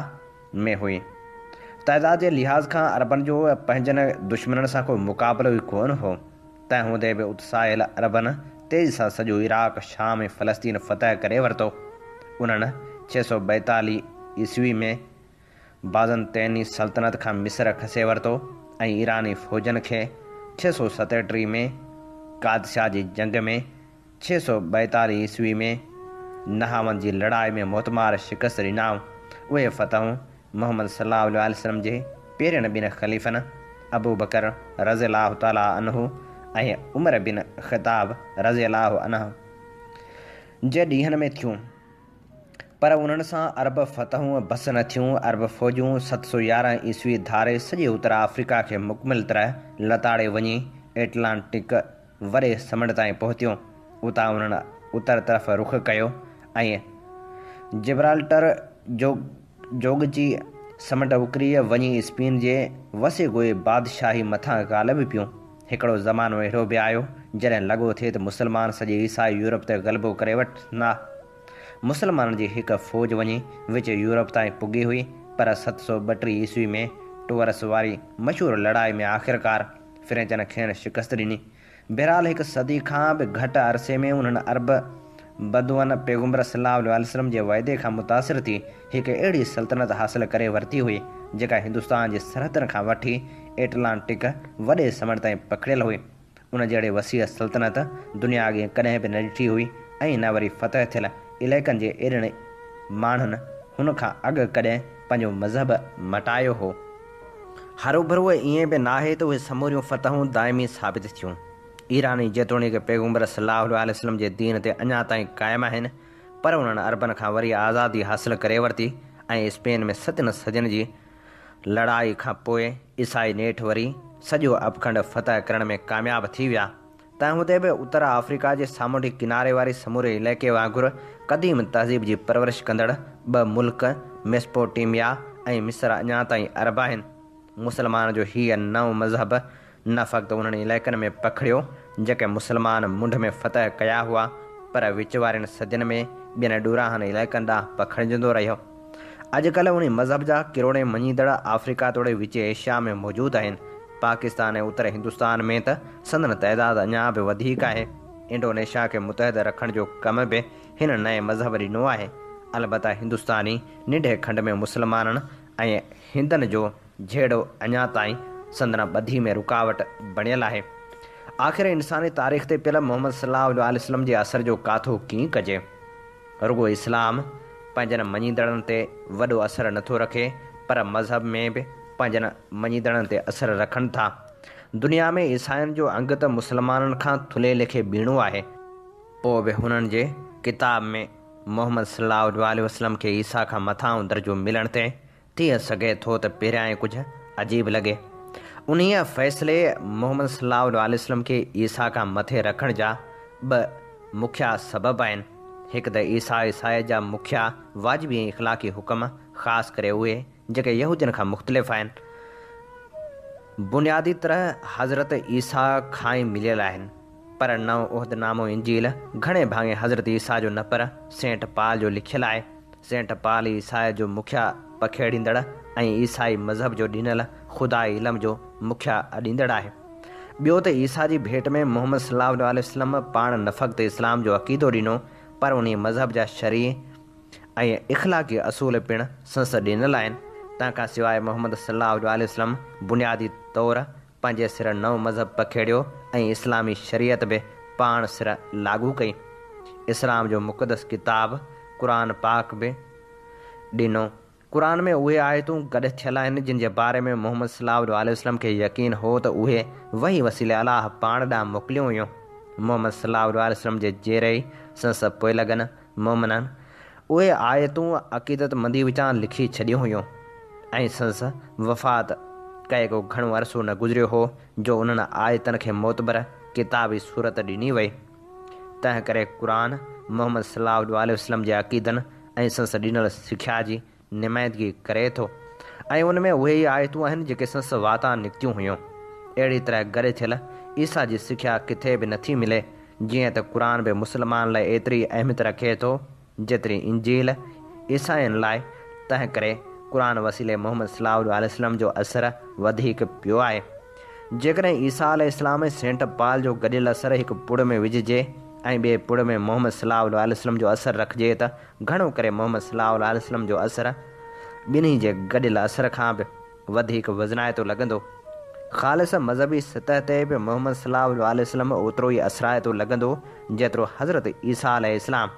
में हुई। तइदाद जे लिहाज़ खां अरबनि जो पंहिंजनि दुश्मननि सां को मुक़ाबिलो ई कोन हो। तंहिं हूंदे बि उत्साहियल अरबनि तेज़ी सां सॼो इराक़ शाम ऐं फ़लस्तीन फ़तह करे वरितो। उन्हनि 642 ईस्वी में बाज़नतैनी सल्तनत खां मिस्र खसे वरितो ऐं ईरानी फ़ौजनि खे 637 में कादशाह जी जंग में 642 ईस्वी में नहावन जी लड़ाई में मोतमार शिकस्त ॾिनाऊं। उहे फ़तहूं मोहम्मद सल्लल्लाहु अलैहि वसल्लम जे पहिरियनि ॿिनि ख़लीफ़नि अबू बकर रज़ियल्लाहु ताला अन्हु ऐं उमर बिन ख़िताब रज़ियल्लाहु अन्हु जे ॾींहनि में थियूं, पर उन्हनि सां अरब फ़तहूं बस न थियूं। अरब फ़ौजूं 711 ईस्वी धारे सॼे उत्तर अफ्रीका खे मुकमिल तरह लताड़े वञी एटलांटिक वॾे समुंड ताईं पहुतियूं। उतां उन्हनि उत्तर तरफ़ रुख़ कयो ऐं जिब्राल्टर जोगजी समुंड उकिरी वञी स्पेन जे वसे ॻोए बादशाही मथां ग़ालिब पियूं। हिकिड़ो ज़मानो अहिड़ो बि आयो जॾहिं लॻो थिए त मुस्लमान सॼे ईसाई यूरोप ते ग़लबो करे वठंदा। मुस्लमाननि जी हिकु फ़ौज वञी विच यूरोप ताईं पुॻी हुई, पर 732 ईस्वी में टूअरस वारी मशहूरु लड़ाई में आख़िरकार फ़्रेंचनि खेनि शिकस्त ॾिनी। बहरहाल हिकु सदी खां बि घटि अरसे में उन्हनि अरब बदुअन पैगंबर सल्लल्लाहु अलैहि वसल्लम जे वाइदे खां मुतासिर थी हिकु अहिड़ी सल्तनत हासिल करे वरिती हुई जेका हिंदुस्तान जे सरहदनि खां वठी एटलांटिक वॾे समुंड ताईं पखिड़ियल हुई। उन जहिड़े वसीअ सल्तनत दुनिया अॻे कॾहिं बि न ॾिठी हुई ऐं न वरी फ़तह थियल इलाइक़नि जे अहिड़नि माण्हुनि हुन खां अॻु कॾहिं पंहिंजो मज़हब मटायो हो। हरू ईअं बि नाहे त उहे समूरियूं फ़तहूं दाइमी साबित थियूं। ईरानी जेतोणीकि पैगंबर सल्लल्लाहु अलैहि वसल्लम जे दीन ते अञा ताईं क़ाइमु आहिनि, पर उन्हनि अरबनि खां वरी आज़ादी हासिल करे वरिती ऐं स्पेन में 7 सदियुनि जी लड़ाई खां पोइ ईसाई नेठि वरी सॼो अबखंड फ़तह करण में कामयाबु थी विया। तंहिं हूंदे बि उत्तर अफ्रीका जे सामुंडी किनारे वारी समूरे इलाइक़े वांगुरु क़दीम तहज़ीब जी परवरिश कंदड़ 2 मुल्क मेसोपोटेमिया ऐं मिस्र अञा ताईं अरब आहिनि। मुस्लमान जो हीअ नओं मज़हब न फ़क़्ति उन्हनि इलाइक़नि में पखिड़ियो जेके मुस्लमान मुंड में फ़तह कया हुआ, पर विच वारनि सदियुनि में ॿियनि ॾोराहनि इलाइक़नि ॾांहुं पखिड़िजंदो रहियो। अॼुकल्ह उन मज़हब जा किरोड़े मञीदड़ अफ्रीका तोड़े विच एशिया में मौजूदु आहिनि। पाकिस्तान ऐं उत्तर हिंदुस्तान में त संदन तइदाद अञा बि वधीक आहे। इंडोनेशिया खे मुतहद रखण जो कम बि हिन नए मज़हब ॾिनो आहे। अलबत्ता हिंदुस्तानी निंढे खंड में मुस्लमाननि ऐं हिंदनि जो झेड़ो अञा ताईं संदन ॿधी में रुकावट बणियल आहे। आख़िर इंसानी तारीख़ ते पियल मोहम्मद सल्लल्लाहु अलैहि वसल्लम जे असर जो काथो कीअं कजे। रुगो इस्लाम पंहिंजनि मञीदड़नि ते वॾो असरु नथो रखे, पर मज़हब में बि पंहिंजनि मञीदड़नि ते असरु रखनि था। दुनिया में ईसाइनि जो अंग त मुस्लमाननि खां थुले लेखे बीणो आहे, पोइ बि हुननि जे किताब में मोहम्मद सल्लल्लाहु अलैहि वसल्लम खे ईसा खां मथां दर्जो मिलण ते थी सघे थो त पहिरियां ई कुझु अजीब लॻे। उन्हीअ फ़ैसिले मोहम्मद सल्लल्लाहु अलैहि वसल्लम खे ईसा खां मथे रखण जा 2 मुख्य सबब आहिनि। हिकु त ईसाई जा मुख्य वाजिबी ऐं इख़लाक़ी हुकम, ख़ासि करे उहे जेके यहूदियुनि खां मुख़्तलिफ़ आहिनि, बुनियादी तरह हज़रत ईसा खां ई मिलियल आहिनि। पर नओं उहिदनामो इंजील घणे भाङे हज़रत ईसा जो न पर सेंट पाल जो लिखियलु आहे। सेंट पाल ईसाई जो मुख्य पखेड़ींदड़ ऐं ईसाई मज़हब जो ॾिनल ख़ुदा इल्म जो मुख्य अॾींदड़ आहे। ॿियो त ईसा जी भेट में मोहम्मद सल्लल्लाहु अलैहि वसल्लम पाण न फ़क़्ति इस्लाम जो अक़ीदो ॾिनो, पर उन मज़हब जा शरी ऐं इख़लाक़ी असूल पिणु संस ॾिनल आहिनि। तंहिंखां सवाइ मोहम्मद सल्लल्लाहु अलैहि वसल्लम बुनियादी तौरु पंहिंजे सिर नओं मज़हब पखेड़ियो ऐं इस्लामी शरीयत बि पाण सिर लागू कई। इस्लाम जो मुक़दस किताब क़ुरान पाक बि ॾिनो। क़ुरान में उहे आयतूं गॾु थियल आहिनि जिन जे बारे में मोहम्मद सल्लल्लाहु अलैहि वसल्लम खे यकीन हो त उहे वही वसीले अलाह पाण ॾांहुं मोकिलियूं हुयूं। मोहम्मद सल्लल्लाहु अलैहि वसल्लम जे जहिड़े ई संस पोइ लॻनि मोमिननि उहे आयतूं अक़ीदतमंदी विचां लिखी छॾियूं हुयूं ऐं संस वफ़ात कए को घणो अरसो न गुज़रियो हो जो उन्हनि आयतनि खे मोतबर किताबी सूरत ॾिनी वई। तंहिं करे क़ुरान मोहम्मद सल्लल्लाहु अलैहि वसल्लम जे अक़ीदनि ऐं संस ॾिनल सिख्या जी नुमाइंदगी करे थो ऐं उन में उहे ई आयतूं आहिनि जेके संस वाता निकितियूं हुयूं। अहिड़ी तरह गॾु थियल ईसा जी सिख्या किथे बि नथी मिले। जीअं त क़ुरान बि मुस्लमान लाइ एतिरी अहमियत रखे थो जेतिरी इंजील ईसाइनि लाइ, तंहिं करे क़ुरान वसीले मोहम्मद सल्लल्लाहु अलैहि वसल्लम जो असरु वधीक पियो आहे। जेकॾहिं ईसा अलैहिस्सलाम ऐं सेंट पाल जो गॾियल असरु हिकु पुड़ में विझिजे ऐं ॿिए पुड़ में मोहम्मद सल्लल्लाहु अलैहि वसल्लम जो असरु रखिजे त घणो करे मोहम्मद सल्लल्लाहु अलैहि वसल्लम जो असरु ॿिन्ही जे गॾियल असर खां बि वधीक वज़नाइतो लॻंदो। ख़ालिस मज़हबी सतह ते बि मोहम्मद सल्लल्लाहु अलैहि वसल्लम ओतिरो ई असराइतो लॻंदो जेतिरो हज़रत ईसा अलैहिस्सलाम।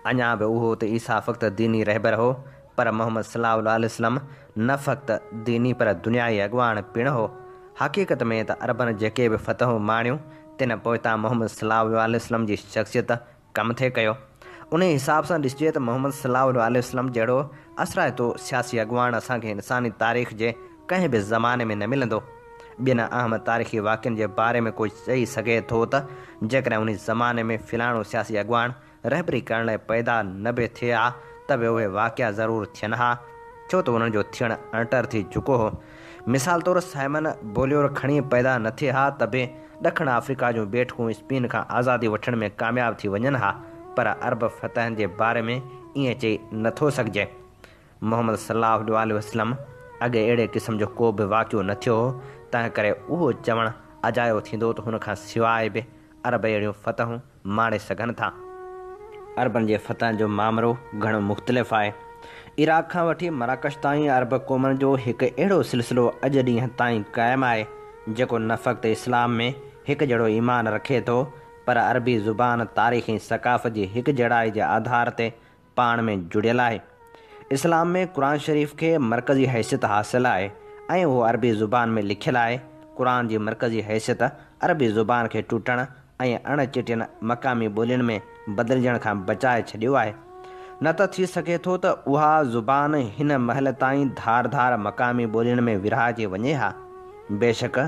अञा बि उहो त ईसा फ़क़्ति दीनी रहबर हो, पर मोहम्मद सल्लल्लाहु अलैहि वसल्लम न फ़क़्ति दीनी पर दुनियाई अॻवान पिणु हो। हक़ीक़त में त अरबनि जेके बि फ़तहूं माणियूं तिन पोइतां मोहम्मद सल्लल्लाहु अलैहि वसल्लम जी शख़्सियत कमु थिए कयो। उन हिसाब सां ॾिसिजे त मोहम्मद सल्लल्लाहु अलैहि वसल्लम जहिड़ो असराइतो सियासी अॻुवान असांखे इंसानी तारीख़ जे कंहिं बि ज़माने में न मिलंदो। ॿियनि अहम तारीख़ी वाक़िअनि जे बारे में कोई चई सघे थो त जेकॾहिं उन ज़माने में फ़िलाणो सियासी अॻुवान रहबरी करण लाइ पैदा न बि थिए हा त बि उहे वाक़िआ ज़रूरु थियनि हा, छो त उन्हनि जो थियणु अणटर थी चुको हो। मिसाल तौरु साइमन बोलियोर खणी पैदा न थिए हा त बि ॾखण अफ्रीका जूं ॿेठकूं स्पेन खां आज़ादी वठण में कामयाबु थी वञनि हा, पर अरब फ़तहनि जे बारे में ईअं चई नथो सघिजे। मोहम्मद सल्लल्लाहु अलैहि वसल्लम अॻे अहिड़े क़िस्म जो को बि वाक़िओ न थियो हो, तंहिं करे उहो चवणु अजायो थींदो त हुन खां सवाइ बि अरब अहिड़ियूं फ़तहूं माणे सघनि था। अरबनि जे फ़तहनि जो मामिलो घणो मुख़्तलिफ़ आहे। इराक़ खां वठी मराकश ताईं अरब क़ौमनि जो हिकु अहिड़ो सिलसिलो अॼु ॾींहं ताईं क़ाइमु आहे जेको न फ़क़्ति इस्लाम में हिकु जहिड़ो ईमान रखे थो, पर अरबी ज़ुबान तारीख़ ऐं सक़ाफ़त जी हिकु जहिड़ाई जे आधार ते पाण में जुड़ियल आहे। इस्लाम में क़ुर शरीफ़ खे मरकज़ी हैसियत हासिलु आहे ऐं उहो अरबी ज़ुबान में लिखियलु आहे। क़ुर जी मरकज़ी हैसियत अरबी ज़ुबान खे टुटण ऐं अणचिटियनि मक़ामी ॿोलियुनि में बदिलजण खां बचाए छॾियो आहे। न त थी सघे थो त उहा ज़ुबान हिन महल ताईं धार धार मक़ामी ॿोलियुनि में विरहाइजी वञे हा। बेशक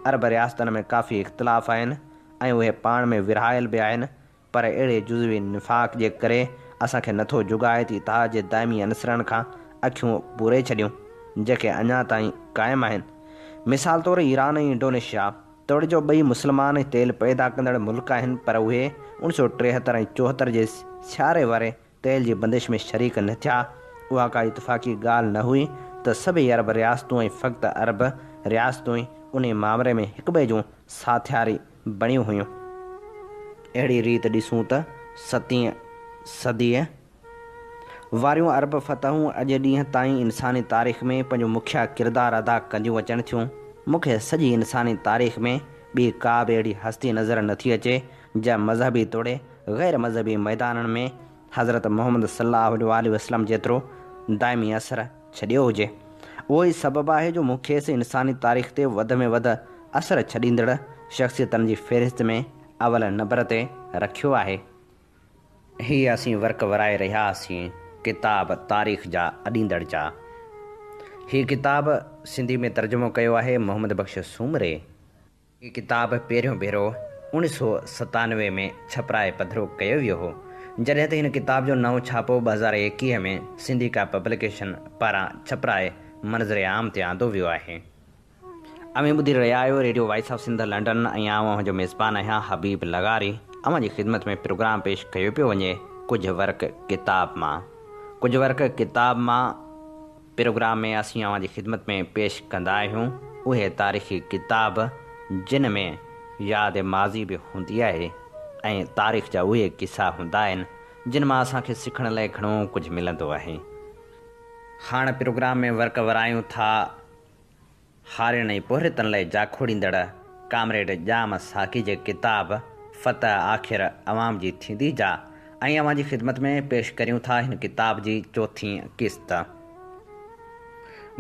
अरब रियासतनि में काफ़ी इख़्तिलाफ़ आहिनि ऐं उहे पाण में विरहायल बि आहिनि, पर अहिड़े जुज़वी निफ़ाक़ जे करे असांखे नथो जुगाए त इतिहाद जे दाइमी अनसरनि खां अखियूं पूरे छॾियूं जेके अञा ताईं क़ाइमु आहिनि। मिसाल तौरु ईरान ऐं इंडोनेशिया तोड़े जो ॿई मुस्लमान ऐं तेल पैदा कंदड़ मुल्क आहिनि, पर उहे 1973 ऐं 74 जे सियारे वारे तेल जी बंदिश में शरीक न थिया। उहा का इतफ़ाक़ी ॻाल्हि न हुई त सभई अरब रियासतूं ऐं फ़क़्ति अरब रियासतूं ई उन मामले में हिक ॿिए जूं साथियारी बणियूं हुयूं। अहिड़ी रीति ॾिसूं त 7वीं सदीअ वारियूं अरब फ़तहूं अॼु ॾींहं ताईं इंसानी तारीख़ में पंहिंजो मुख्य किरदारु अदा कंदियूं अचनि थियूं। मूंखे सॼी इंसानी तारीख़ में ॿी का बि अहिड़ी हस्ती नज़र नथी अचे जंहिं मज़हबी तोड़े ग़ैर मज़हबी मैदाननि में हज़रत मोहम्मद सल्लल्लाहु अलैहि वसल्लम जेतिरो दाइमी असरु छॾियो हुजे। उहो ई सबबु आहे जो मूंखे इंसानी तारीख़ ते वधि में वधि असरु छॾींदड़ शख़्सियतनि जी फ़हिरिस्त में अवल नंबर ते रखियो आहे। हीअ असीं वर्क वराए रहिया हुआसीं किताब तारीख़ जा अॾींदड़ जा। हीअ किताब सिंधी में तर्जुमो कयो आहे मोहम्मद बख़्श सूमरे। हीअ किताब पहिरियों भेरो 1997 में छपराए पधिरो कयो वियो हो, जॾहिं त हिन किताब जो नओं छापो 2021 में सिंधी का पब्लिकेशन पारां छपराए मंज़र आम ते आंदो वियो आहे। अमीं ॿुधी रहिया आहियो radio voice of Sindh London ऐं आउं जो मेज़बान आहियां हबीब लगारी। अवां जी ख़िदमत में प्रोग्राम पेश कयो पियो वञे कुझु वर्क किताब मां। कुझु वर्क किताब मां प्रोग्राम में असीं अवां जी ख़िदमत में पेश कंदा आहियूं उहे तारीख़ी किताब जिन में यादि माज़ी बि हूंदी आहे ऐं तारीख़ जा उहे किस्सा हूंदा आहिनि जिन मां असांखे सिखण लाइ घणो कुझु मिलंदो आहे। हाणे प्रोग्राम में वर्क वरायूं था हारिन ऐं पोहरितनि लाइ जाखोड़ींदड़ कामरेड जाम साकी जे किताब फ़तह आख़िर अवाम जी थींदी जा ऐं अवां जी ख़िदमत में पेश करियूं था हिन किताब जी चौथीं क़िस्त।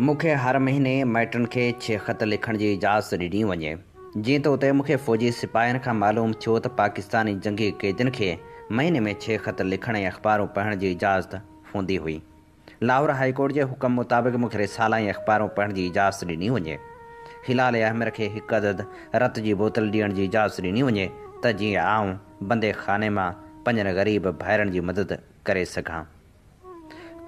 मूंखे हर महीने माइटनि खे 6 ख़त लिखण जी इजाज़त ॾिनी वञे, जीअं त उते मूंखे फ़ौजी सिपाहियुनि खां मालूम थियो त पाकिस्तानी जंगी क़ैदियुनि खे महीने में 6 ख़त लिखण ऐं अख़बारूं पढ़ण जी इजाज़त हूंदी हुई। लाहौर हाईकोर्ट जे हुकम मुताबिक़ मूंखे रिसाला ऐं अख़बारूं पढ़ण जी इजाज़त ॾिनी वञे। हिलाल अहमर खे हिकु अदद रत जी बोतल ॾियण जी इजाज़त ॾिनी वञे त जीअं आउं बंदे खाने मां पंजनि ग़रीब भाइरनि जी मदद करे सघां।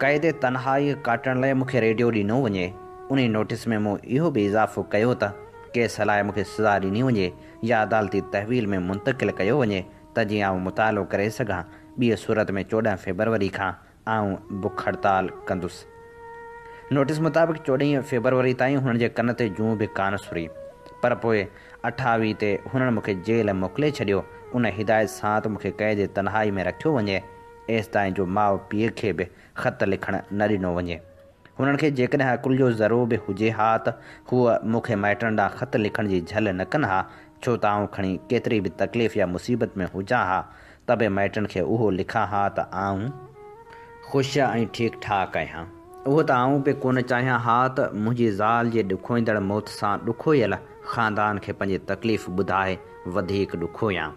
क़ैद तन्हाई काटण लाइ मूंखे रेडियो ॾिनो वञे। उन नोटिस में मूं इहो बि इज़ाफ़ो कयो त केस हलाए मूंखे सज़ा ॾिनी वञे या अदालती तहवील में मुंतक़िल कयो वञे त जीअं आउं मुतालो करे सघां। ॿी सूरत में 14 फ़रवरी खां आउं बुख हड़ताल कंदुसि। नोटिस मुताबिक़ 14 फ़रवरी ताईं हुननि जे कन ते जूं बि कान सुरी, पर पोइ 28 ते हुननि मूंखे जेल मोकिले छॾियो। उन हिदायत सां त मूंखे क़ैद तन्हाई में रखियो वञे एसि ताईं जो माउ पीउ खे बि ख़त लिखणु न ॾिनो वञे। हुननि खे जेकॾहिं अकुल जो ज़रो बि हुजे हा त हूअ मूंखे माइटनि ॾांहुं ख़त लिखण जी झल न कनि हा, छो त आउं खणी केतिरी बि तकलीफ़ या मुसीबत में हुजां हा त बि माइटनि खे उहो लिखां हा त आउं ख़ुशि ऐं ठीकु ठाक आहियां। उहो त आउं बि कोन चाहियां हा त मुंहिंजी ज़ाल जे ॾुखोईंदड़ मौत सां ॾुखोयल ख़ानदान खे पंहिंजी तकलीफ़ ॿुधाए वधीक ॾुखोयां।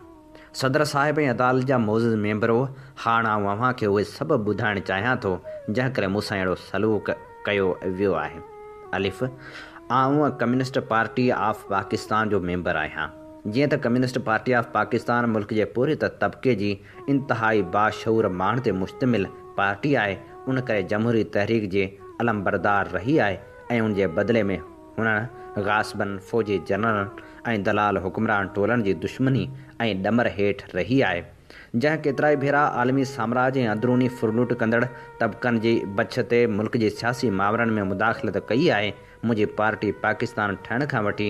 सदर साहिब ऐं अदालत जा मोज़िज़ मेंबरो, हाणे आउं अव्हांखे उहे सभु ॿुधाइणु चाहियां थो जंहिं करे मूंसां अहिड़ो सलूक कयो वियो आहे। अलिफ़, आउं कम्युनिस्ट पार्टी ऑफ पाकिस्तान जो मेंबर आहियां। जीअं त कम्युनिस्ट पार्टी ऑफ पाकिस्तान मुल्क जे पूरे तबक़े जी इंतिहाई बाशऊर माण्हुनि ते मुश्तमिल पार्टी आहे, उन करे जमहूरी तहरीक जे अलमबरदार रही आहे ऐं उन जे बदिले में हुननि गासिबनि, फ़ौजी जनरलनि ऐं दलाल हुक्मरान टोलनि जी दुश्मनी ऐं ॾमर हेठि रही आहे, जंहिं केतिरा ई भेरा आलमी साम्राज्य ऐं अंदरूनी फुरलूट कंदड़ तबक़नि जी बछ ते मुल्क जे सियासी मामलनि में मुदाख़लत कई आहे। मुंहिंजी पार्टी पाकिस्तान ठहिण खां वठी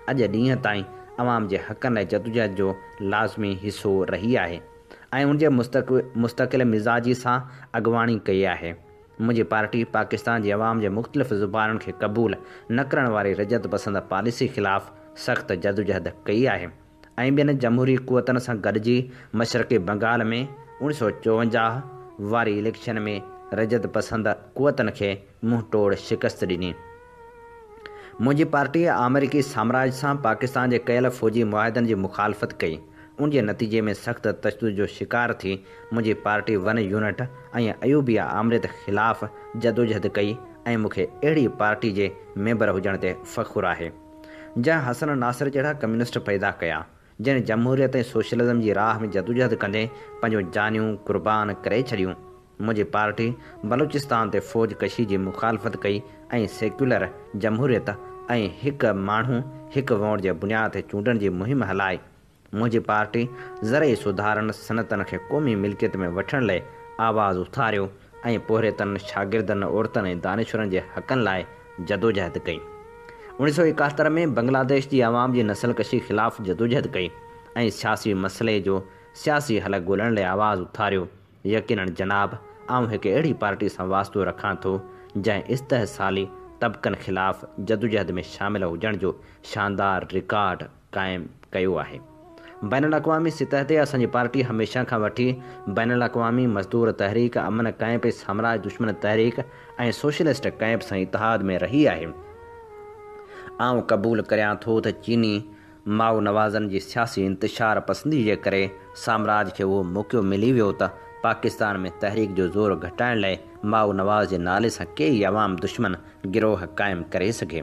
अॼु ॾींहं ताईं अवाम जे हक़नि लाइ जदोजहद जो लाज़मी हिसो रही आहे ऐं उनजे मुस्तक़िल मिज़ाजी सां अॻुवाणी कई आहे। मुंहिंजी पार्टी पाकिस्तान जी अवाम जे मुख़्तलिफ़ ज़ुबानुनि खे क़बूल न करण वारी रजत पसंद पॉलिसी ख़िलाफ़ सख़्तु जदोजहद कई आहे ऐं ॿियनि जमहूरी क़ुवतनि सां गॾिजी मशरक़ी बंगाल में 1954 वारी इलेक्शन में रजत पसंद क़ुवतनि खे मुंहुं तोड़ शिकस्त ॾिनी। मुंहिंजी पार्टी अमेरिकी साम्राज्य सां पाकिस्तान जे कयल फ़ौजी मुआहिदनि जी मुखालफ़त कई। उन जे नतीजे में सख़्तु तशदुद जो शिकार थी मुंहिंजी पार्टी वन यूनिट ऐं अयूबिया आमरियत ख़िलाफ़ जदोजहद कई ऐं मूंखे अहिड़ी पार्टी जे मेंबर हुजण ते फ़ख़ुरु आहे जंहिं हसन नासिर जहिड़ा कम्युनिस्ट पैदा कया, जिन जमहूरियत ऐं सोशलिज़म जी राह में जदोजहद कंदे पंहिंजो जानियूं कुर्बान करे छॾियूं। मुंहिंजी पार्टी बलूचिस्तान ते फ़ौज कशी जी मुखालफ़त कई ऐं सेक्युलर जमहूरियत ऐं हिकु माण्हू हिकु वोट जे बुनियाद ते चूंडण जी मुहिम हलाई। मुंहिंजी पार्टी ज़रई सुधारनि सनतनि खे क़ौमी मिल्कियत में वठण लाइ आवाज़ु उथारियो ऐं पोहरेतनि, शागिर्दनि, औरतनि ऐं दानिशवरनि जे हक़नि लाइ जदोजहद कई। 1971 में बांग्लादेश जी आवाम जी नस्लकशी ख़िलाफ़ जदोजहद कई ऐं सियासी मसइले जो सियासी हल ॻोल्हण लाइ आवाज़ु उथारियो। यकीनन जनाब, आउं हिकु अहिड़ी पार्टी सां वास्तो रखां थो जंहिं इस्तेहसाली तबक़नि ख़िलाफ़ जदोजहद में शामिल हुजण जो शानदार रिकॉर्ड क़ाइमु कयो आहे। बैनुल अक़वामी सतह ते असांजी पार्टी हमेशह खां वठी बैनुल अक़वामी मज़दूर तहरीक, अमन कैंप, साम्राज्य दुश्मन तहरीक ऐं सोशलिस्ट कैंप सां इतिहाद में रही आहे। आउं क़बूल करियां थो त चीनी माओ नवाज़नि जी सियासी इंतिशार पसंदी जे करे साम्राज्य खे उहो मौक़ो मिली वियो त पाकिस्तान में तहरीक जो ज़ोर घटाइण लाइ माओ नवाज़ जे नाले सां कई अवाम दुश्मन गिरोह क़ाइमु करे सघे।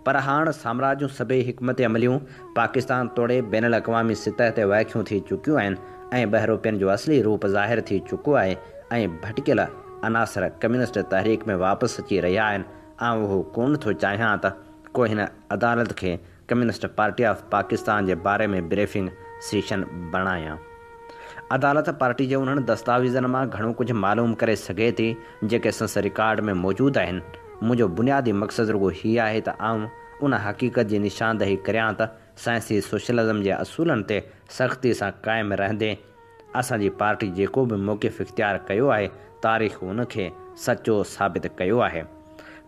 पर हाणे साम्राज्य जूं सभई हिकमत अमलियूं पाकिस्तान तोड़े बैनुल अक़वामी सतह ते वाक़ियूं थी चुकियूं आहिनि ऐं बहरूपियनि जो असली रूप ज़ाहिर थी चुको आहे ऐं भटकियल अनासर कम्युनिस्ट तहरीक में वापसि अची रहिया आहिनि। ऐं उहो कोन थो चाहियां त को हिन अदालत खे कम्युनिस्ट पार्टी ऑफ पाकिस्तान जे बारे में ब्रीफिंग सेशन बणायां। अदालत पार्टी जे उन्हनि दस्तावेज़नि मां घणो कुझु मालूम करे सघे थी जेके संसद रिकॉर्ड में मौजूदु आहिनि। मुंहिंजो बुनियादी मक़सदु रुगो हीअ आहे त आउं उन हक़ीक़त जी निशानदही करियां त साइंसी सोशलिज़म जे असूलनि ते सख़्ती सां क़ाइमु रहंदे असांजी पार्टी जेको बि मौक़िफ़ इख़्तियार कयो आहे, तारीख़ उनखे सचो साबित कयो आहे।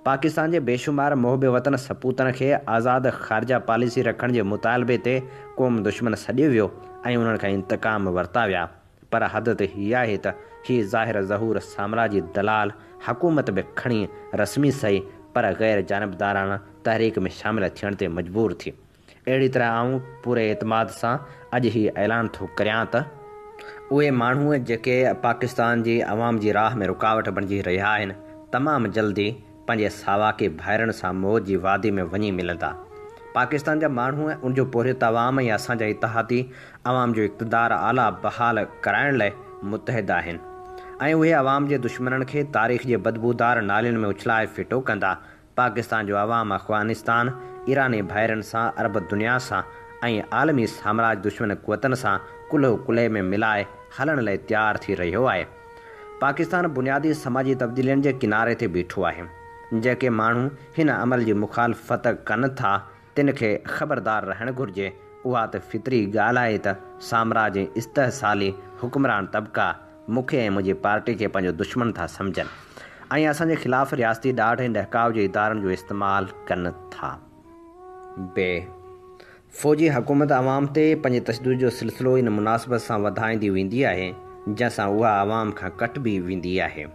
पाकिस्तान जे बेशुमार मोहबे वतन सपूतनि खे आज़ाद ख़ारजा पॉलिसी रखण जे मुतालबे ते क़ौम दुश्मन सॾियो वियो ऐं उन्हनि खां इंतकाम वरिता विया। पर हद त हीअ आहे त हीअ ज़ाहिर ज़हूर साम्राजी दलाल हुकूमत बि खणी रस्मी सही पर गैर जानबदाराना तहरीक में शामिल थियण ते मजबूर थी। अहिड़ी तरह आउं पूरे एतमाद सां अॼु ही ऐलान थो करियां त उहे माण्हू जेके पाकिस्तान जी अवाम जी राह में रुकावट बणिजी रहिया आहिनि, तमामु जल्दी पंहिंजे सावाके भाइरनि सां मौत जी वादी में वञी मिलंदा। पाकिस्तान जा माण्हू उनजो पोरित अवाम ऐं असांजा इतिहादी अवाम जो इक़्तिदार आला बहाल कराइण लाइ मुतहद आहिनि ऐं उहे अवाम जे दुश्मननि खे तारीख़ जे बदबूदार नालियुनि में उछलाए फिटो कंदा। पाकिस्तान जो अवाम अफ़गानिस्तान, ईरानी भाइरनि सां, अरब दुनिया सां ऐं आलमी साम्राज्य दुश्मन क़ुवतनि सां कुल्ह कुल्हे में मिलाए हलण लाइ तयारु थी रहियो आहे। पाकिस्तान बुनियादी समाजी तब्दीलियुनि जे किनारे ते बीठो आहे। जेके माण्हू हिन अमल जी मुखालफ़त कनि था तिन खे ख़बरदार रहणु घुरिजे। उहा त फितरी ॻाल्हि आहे त साम्राज्य इस्तेहसाली हुक्मरान तबक़ा मूंखे ऐं मुंहिंजी पार्टी खे पंहिंजो दुश्मन था सम्झनि ऐं असांजे ख़िलाफ़ रियासती ॾाढ ऐं ॾहकाव जे इदारनि जो इस्तेमालु कनि था। फ़ौजी हुकूमत अवाम ते पंहिंजे तशदुद जो सिलसिलो इन मुनासिबत सां वधाईंदी वेंदी आहे जंहिंसां उहा अवाम खां कटिबी वेंदी आहे।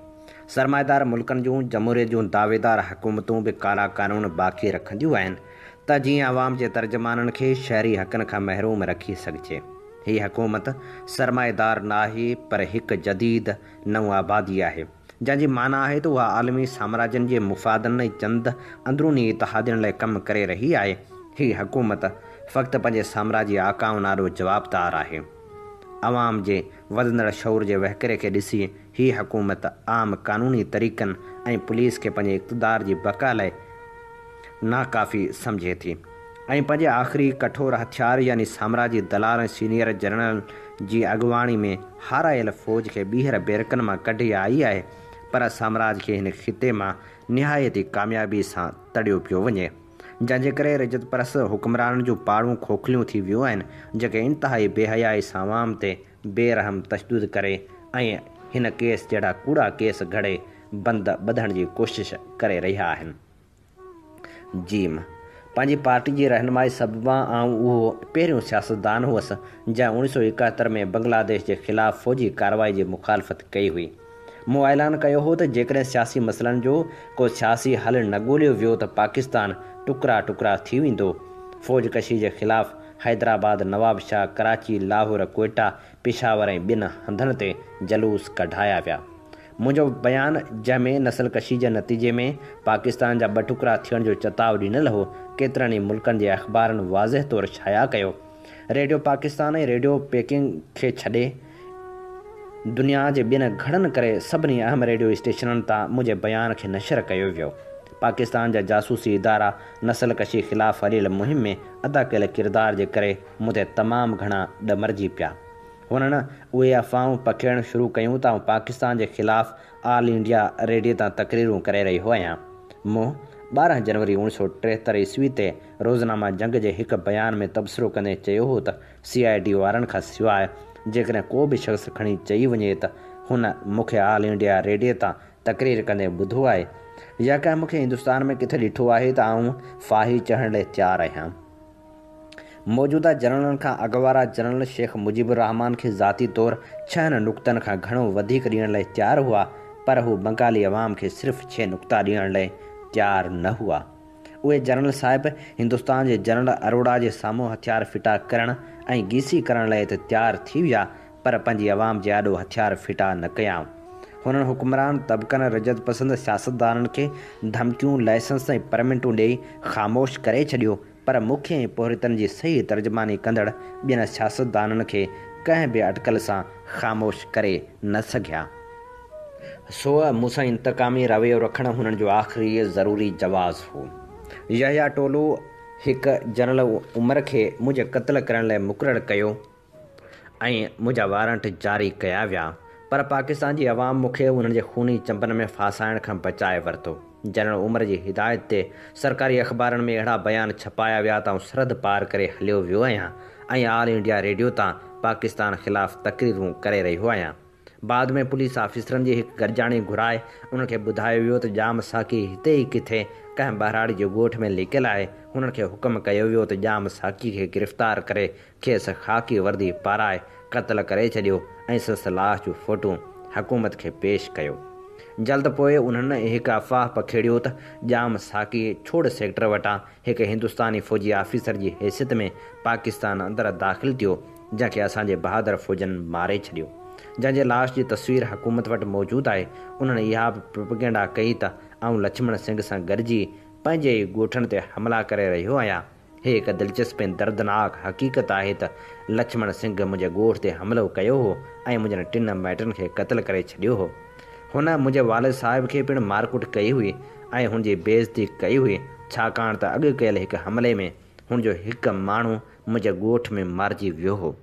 सरमाएदार मुल्कनि जूं जमहूरियत जूं दावेदार हुकूमतूं बि काला क़ानून बाक़ी रखंदियूं आहिनि त जीअं अवाम जे तर्जमाननि खे शहरी हक़नि खां महरूम रखी सघिजे। हीअ हुकूमत सरमाएदार नाहे पर हिकु जदीद नव आबादी आहे जंहिंजी माना आहे त उहा आलमी साम्राज्यनि जे मुफ़ादनि ऐं चंद अंदरूनी इतिहादियुनि लाइ कमु करे रही आहे। हीअ हुकूमत फ़क़्ति पंहिंजे साम्राज्य आकाऊं नालो जवाबदार आहे। अवाम जे वधंदड़ शौर जे वहकिरे खे ॾिसी हीअ हुकूमत आम क़ानूनी तरीक़नि ऐं पुलिस खे पंहिंजे इक़्तिदार जी बका लाइ नाकाफ़ी सम्झे थी ऐं पंहिंजे आख़िरी कठोर हथियार यानी साम्राज्य दलाल ऐं सीनियर जनरल जी अॻुवाणी में हारायल फ़ौज खे ॿीहर बेरकनि मां कढी आई आहे, पर साम्राज्य खे हिन ख़िते मां निहायती कामयाबी सां तड़ियो पियो वञे, जंहिंजे करे रिजत परस्त हुक्मराननि जूं पाड़ूं खोखलियूं थी वियूं आहिनि जेके इंतिहाई बेहयाई सां अवाम ते बेरहम तशदुद करे ऐं हिन केस जहिड़ा कूड़ा केस घड़े बंदि ॿधण जी कोशिश करे रहिया आहिनि। जीम पंहिंजी पार्टी जी रहनुमाई सबबा ऐं उहो पहिरियों सियासतदान हुअसि जंहिं 1971 में बांग्लादेश जे ख़िलाफ़ु फ़ौजी कार्रवाई जी मुखालफ़त कई हुई। मूं ऐलान कयो हो त जेकॾहिं सियासी मसइलनि जो को सियासी हल न ॻोल्हियो वियो त पाकिस्तान टुकड़ा टुकड़ा थी वेंदो। फ़ौजकशी जे ख़िलाफ़ु हैदराबाद, नवाबशाह, कराची, लाहौर, कोयटा, पेशावर ऐं ॿिनि हंधनि ते जलूस कढाया विया। मुंहिंजो बयानु जंहिंमें नस्लकशी जे नतीजे में पाकिस्तान जा 2 टुकड़ा थियण जो चताव ॾिनल हो, केतिरनि ई मुल्कनि जे अख़बारनि वाज़िह तौरु शाया कयो। रेडियो पाकिस्तान ऐं रेडियो पेकिंग खे छॾे दुनिया जे ॿियनि घणनि करे सभिनी अहम रेडियो स्टेशननि तां मुंहिंजे बयान खे नशर कयो वियो। पाकिस्तान जा जासूसी इदारा नस्लकशी ख़िलाफ़ु हलियल मुहिम में अदा कयल किरदार जे करे मूं ते तमामु घणा ॾमरजी पिया। हुननि उहे अफ़वाहूं पखेड़णु शुरू कयूं त आउं पाकिस्तान जे ख़िलाफ़ु ऑल इंडिया रेडियो तां तक़रीरूं करे रहियो आहियां। मूं 12 जनवरी 1973 ईस्वी ते रोज़नामा जंग जे हिकु बयान में तबसरो कंदे चयो हो त CID वारनि खां सवाइ जेकॾहिं को बि शख़्स खणी चई वञे त हुन मूंखे ऑल इंडिया रेडियो तां तक़रीर कंदे ॿुधो आहे या कंहिं मूंखे हिंदुस्तान में किथे ॾिठो आहे त आउं फाही चढ़ण लाइ तयारु आहियां। मौजूदा जनरलनि खां अॻुवारा जनरल शेख मुजीबुर रहमान खे ज़ाती तौरु 6 नुक़्तनि खां घणो वधीक ॾियण लाइ तयारु हुआ, पर हू बंगाली अवाम खे सिर्फ़ु 6 नुक़्ता ॾियण लाइ तयारु न हुआ। उहे जनरल साहिब हिंदुस्तान जे जनरल अरोड़ा जे साम्हूं हथियार फिटा करण ऐं गीसी करण लाइ त तयारु थी विया, पर पंहिंजी अवाम जे आॾो हथियार फिटा न कया। हुननि हुक्मरान तबक़नि रजत पसंद सियासतदाननि खे धमकियूं, लाइसेंस ऐं परमिटूं ॾेई ख़ामोश करे छॾियो, पर मुख्य ऐं पोरितनि जी सही तर्जमानी कंदड़ ॿियनि सियासतदाननि खे कंहिं बि अटकल सां ख़ामोश करे न सघिया। सो मूंसां इंतकामी रवैयो रखणु हुननि जो आख़िरी ज़रूरी जवाज़ हो। यहया टोलो हिकु जनरल उमर खे मुंहिंजे क़त्ल करण लाइ मुक़ररु कयो ऐं मुंहिंजा वारंट जारी कया विया, पर पाकिस्तान जी अवाम मूंखे उन्हनि जे खूनी चंपनि में फासाइण खां बचाए वरितो। जनरल उमर जी हिदायत ते सरकारी अख़बारनि में अहिड़ा बयान छपाया विया त सरहद पार करे हलियो वियो आहियां ऐं ऑल इंडिया रेडियो तां पाकिस्तान ख़िलाफ़ु तक़रीरूं करे रहियो आहियां। बाद में पुलिस ऑफिसरनि जी हिकु गॾिजाणी घुराए उनखे ॿुधायो वियो त जाम साकी हिते ई किथे कंहिं बहराड़ी जे ॻोठ में लिकियलु आहे। हुननि खे हुकुम कयो वियो त जाम साकी खे गिरफ़्तार करे खेसि ख़ाकी वर्दी पाराए क़त्ल करे छॾियो ऐं संदसि लाश जूं फ़ोटूं हुकूमत खे पेश कयो। जल्द पोइ उन्हनि हिकु अफ़वाह पखेड़ियो त जाम साकी छोड़ सेक्टर वटां हिकु हिंदुस्तानी फ़ौजी ऑफिसर जी हैसियत में पाकिस्तान अंदरि दाख़िल थियो, जंहिंखे असांजे बहादुर फ़ौजनि मारे छॾियो, जंहिंजे लाश जी तस्वीर हुकूमत वटि मौजूदु आहे। उन्हनि इहा बि प्रोपेगेंडा कई त आउं लक्ष्मण सिंह सां गॾिजी पंहिंजे ई ॻोठनि ते हमला करे रहियो आहियां। हीअ हिकु दिलचस्प ऐं दर्दनाक हक़ीक़त आहे त लक्ष्मण सिंह मुंहिंजे ॻोठ ते हमिलो कयो हो ऐं मुंहिंजनि 3 माइटनि खे क़त्ल करे छॾियो हो। हुन मुंहिंजे वालिद साहिब खे पिणु मारकुट कई हुई ऐं हुनजी बेइज़ती कई हुई, छाकाणि त अॻु कयल हिकु हमले में हुनजो हिकु माण्हू मुंहिंजे ॻोठ में मारिजी वियो हो।